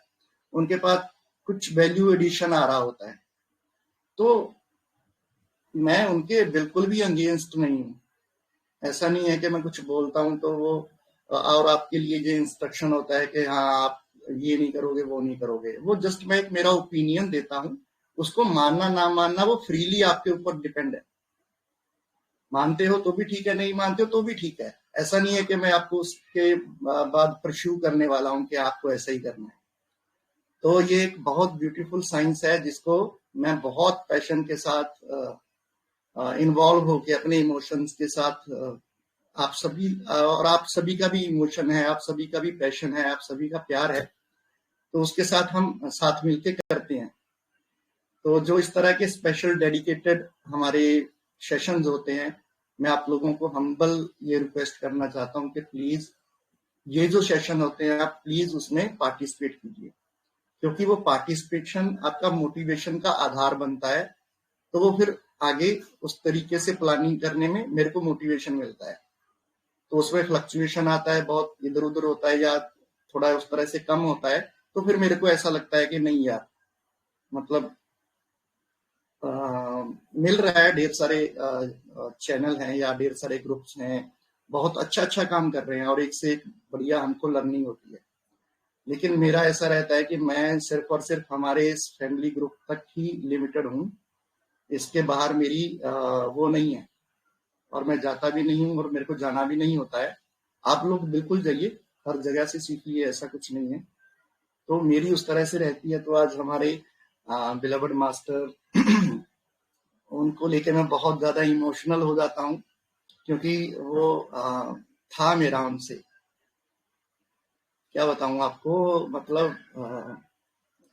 उनके पास कुछ वैल्यू एडिशन आ रहा होता है। तो मैं उनके बिल्कुल भी अगेंस्ट नहीं हूँ। ऐसा नहीं है कि मैं कुछ बोलता हूँ तो वो और आपके लिए ये इंस्ट्रक्शन होता है कि हाँ आप ये नहीं करोगे, वो नहीं करोगे। वो जस्ट मैं एक मेरा ओपिनियन देता हूँ, उसको मानना ना मानना वो फ्रीली आपके ऊपर डिपेंड है। मानते हो तो भी ठीक है, नहीं मानते हो तो भी ठीक है। ऐसा नहीं है कि मैं आपको उसके बाद परस्यू करने वाला हूँ कि आपको ऐसा ही करना है। तो ये एक बहुत ब्यूटीफुल साइंस है जिसको मैं बहुत पैशन के साथ इन्वॉल्व होके अपने इमोशंस के साथ, आप सभी और आप सभी का भी इमोशन है, आप सभी का भी पैशन है, आप सभी का प्यार है, तो उसके साथ हम साथ मिलके करते हैं। तो जो इस तरह के स्पेशल डेडिकेटेड हमारे सेशंस होते हैं, मैं आप लोगों को हम्बल ये रिक्वेस्ट करना चाहता हूँ कि प्लीज ये जो सेशन होते हैं आप प्लीज उसमें पार्टिसिपेट कीजिए, क्योंकि वो पार्टिसिपेशन आपका मोटिवेशन का आधार बनता है। तो वो फिर आगे उस तरीके से प्लानिंग करने में मेरे को मोटिवेशन मिलता है। तो उसमें फ्लक्चुएशन आता है, बहुत इधर उधर होता है या थोड़ा उस तरह से कम होता है, तो फिर मेरे को ऐसा लगता है कि नहीं यार, मतलब मिल रहा है, ढेर सारे चैनल हैं या ढेर सारे ग्रुप्स हैं, बहुत अच्छा काम कर रहे हैं और एक से एक बढ़िया हमको लर्निंग होती है। लेकिन मेरा ऐसा रहता है कि मैं सिर्फ और सिर्फ हमारे इस फैमिली ग्रुप तक ही लिमिटेड हूँ, इसके बाहर मेरी वो नहीं है, और मैं जाता भी नहीं हूँ और मेरे को जाना भी नहीं होता है। आप लोग बिल्कुल जाइए, हर जगह से सीखिए, ऐसा कुछ नहीं है। तो मेरी उस तरह से रहती है। तो आज हमारे बिलवड मास्टर उनको लेके मैं बहुत ज्यादा इमोशनल हो जाता हूँ, क्योंकि वो था मेरा उनसे, क्या बताऊं आपको, मतलब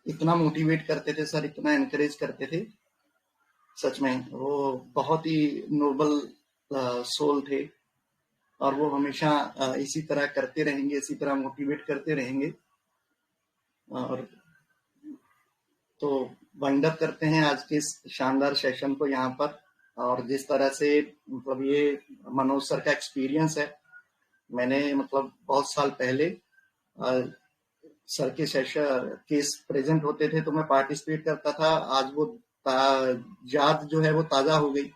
इतना मोटिवेट करते थे सर, इतना एनकरेज करते थे, सच में वो बहुत ही नोबल सोल थे, और वो हमेशा इसी तरह करते रहेंगे, इसी तरह मोटिवेट करते रहेंगे। और तो वाइंड अप करते हैं आज के इस शानदार सेशन को यहाँ पर। और जिस तरह से मतलब ये मनोज सर का एक्सपीरियंस है, मैंने मतलब बहुत साल पहले सर के सेशन केस प्रेजेंट होते थे तो मैं पार्टिसिपेट करता था। आज वो याद जो है वो ताजा हो गई,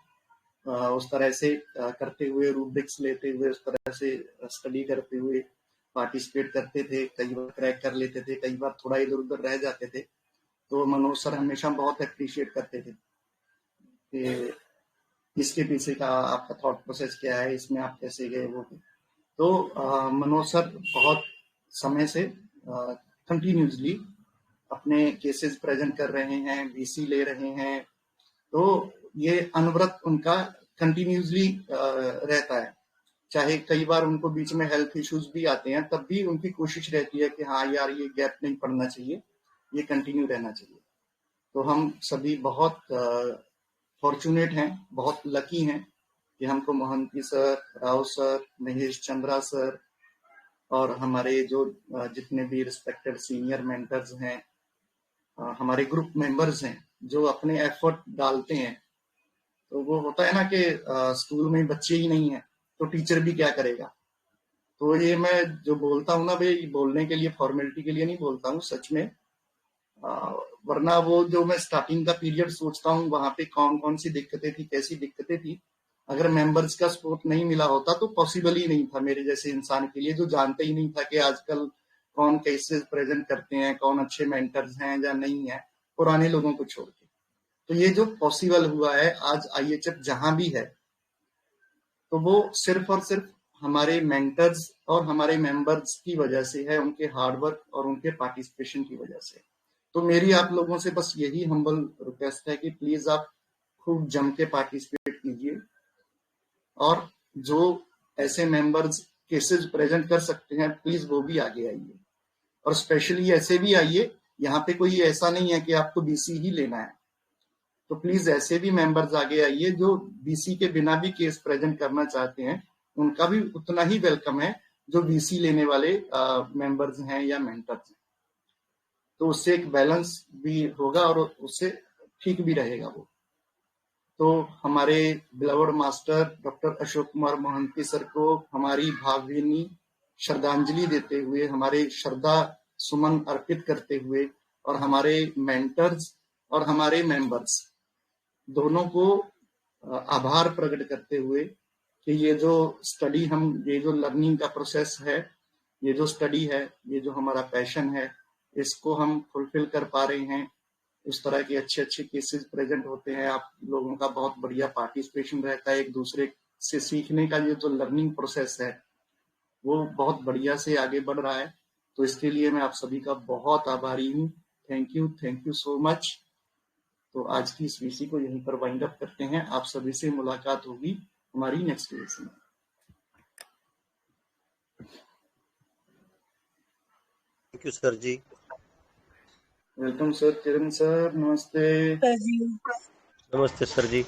उस तरह से करते हुए, रूब्रिक्स लेते हुए, उस तरह से स्टडी करते हुए पार्टिसिपेट करते थे। कई बार क्रैक कर लेते थे, कई बार थोड़ा इधर उधर रह जाते थे। तो मनोज सर हमेशा बहुत अप्रिशिएट करते थे कि इसके पीछे का आपका थॉट प्रोसेस क्या है, इसमें आप कैसे गए वो। तो मनोज सर बहुत समय से कंटिन्यूसली अपने केसेस प्रेजेंट कर रहे हैं, वीसी ले रहे हैं। तो ये अनवरत उनका कंटिन्यूसली रहता है, चाहे कई बार उनको बीच में हेल्थ इश्यूज भी आते हैं, तब भी उनकी कोशिश रहती है कि हाँ यार, ये गैप नहीं पड़ना चाहिए, ये कंटिन्यू रहना चाहिए। तो हम सभी बहुत फॉर्चुनेट हैं, बहुत लकी हैं कि हमको Mohanty sir, Rao sir, Mahesh Chandra sir और हमारे जो जितने भी रिस्पेक्टेड सीनियर मेंटर्स हैं, हमारे ग्रुप मेंबर्स हैं, जो अपने एफर्ट डालते हैं। तो वो होता है ना कि स्कूल में बच्चे ही नहीं है तो टीचर भी क्या करेगा। तो ये मैं जो बोलता हूँ ना भाई, बोलने के लिए, फॉर्मेलिटी के लिए नहीं बोलता हूँ, सच में। वरना वो जो मैं स्टार्टिंग का पीरियड सोचता हूँ, वहां पे कौन कौन सी दिक्कतें थी, कैसी दिक्कतें थी, अगर मेंबर्स का सपोर्ट नहीं मिला होता तो पॉसिबल ही नहीं था मेरे जैसे इंसान के लिए, जो जानते ही नहीं था कि आजकल कौन केसेस प्रेजेंट करते हैं, कौन अच्छे मेंटर्स हैं या नहीं है, पुराने लोगों को छोड़ के। तो ये जो पॉसिबल हुआ है आज IHF जहां भी है, तो वो सिर्फ और सिर्फ हमारे मेंटर्स और हमारे मेंबर्स की वजह से है, उनके हार्डवर्क और उनके पार्टिसिपेशन की वजह से। तो मेरी आप लोगों से बस यही हम्बल रिक्वेस्ट है कि प्लीज आप खूब जम के पार्टिसिपेट कीजिए, और जो ऐसे मेंबर्स केसेस प्रेजेंट कर सकते हैं प्लीज वो भी आगे आइए, और स्पेशली ऐसे भी आइए, यहाँ पे कोई ऐसा नहीं है कि आपको BC ही लेना है। तो प्लीज ऐसे भी मेंबर्स आगे आइए जो BC के बिना भी केस प्रेजेंट करना चाहते हैं, उनका भी उतना ही वेलकम है जो BC लेने वाले मेंबर्स हैं या मेंटर्स हैं। तो उससे एक बैलेंस भी होगा और उससे ठीक भी रहेगा वो। तो हमारे beloved master doctor Ashok Kumar Mohanty sir को हमारी भावभीनी श्रद्धांजलि देते हुए, हमारे श्रद्धा सुमन अर्पित करते हुए, और हमारे मेंटर्स और हमारे मेंबर्स दोनों को आभार प्रकट करते हुए कि ये जो स्टडी ये जो लर्निंग का प्रोसेस है, ये जो स्टडी है, ये जो हमारा पैशन है, इसको हम फुलफिल कर पा रहे हैं। इस तरह के अच्छे अच्छे केसेस प्रेजेंट होते हैं, आप लोगों का बहुत बढ़िया पार्टिसिपेशन रहता है, एक दूसरे से सीखने का ये जो लर्निंग प्रोसेस है वो बहुत बढ़िया से आगे बढ़ रहा है। तो इसके लिए मैं आप सभी का बहुत आभारी हूँ। Thank you so much. तो आज की इस VC को यहीं पर वाइंड अप करते हैं। आप सभी से मुलाकात होगी हमारी नेक्स्ट VC में। Thank you sir ji. Welcome sir, Kiran sir, नमस्ते। नमस्ते सर जी।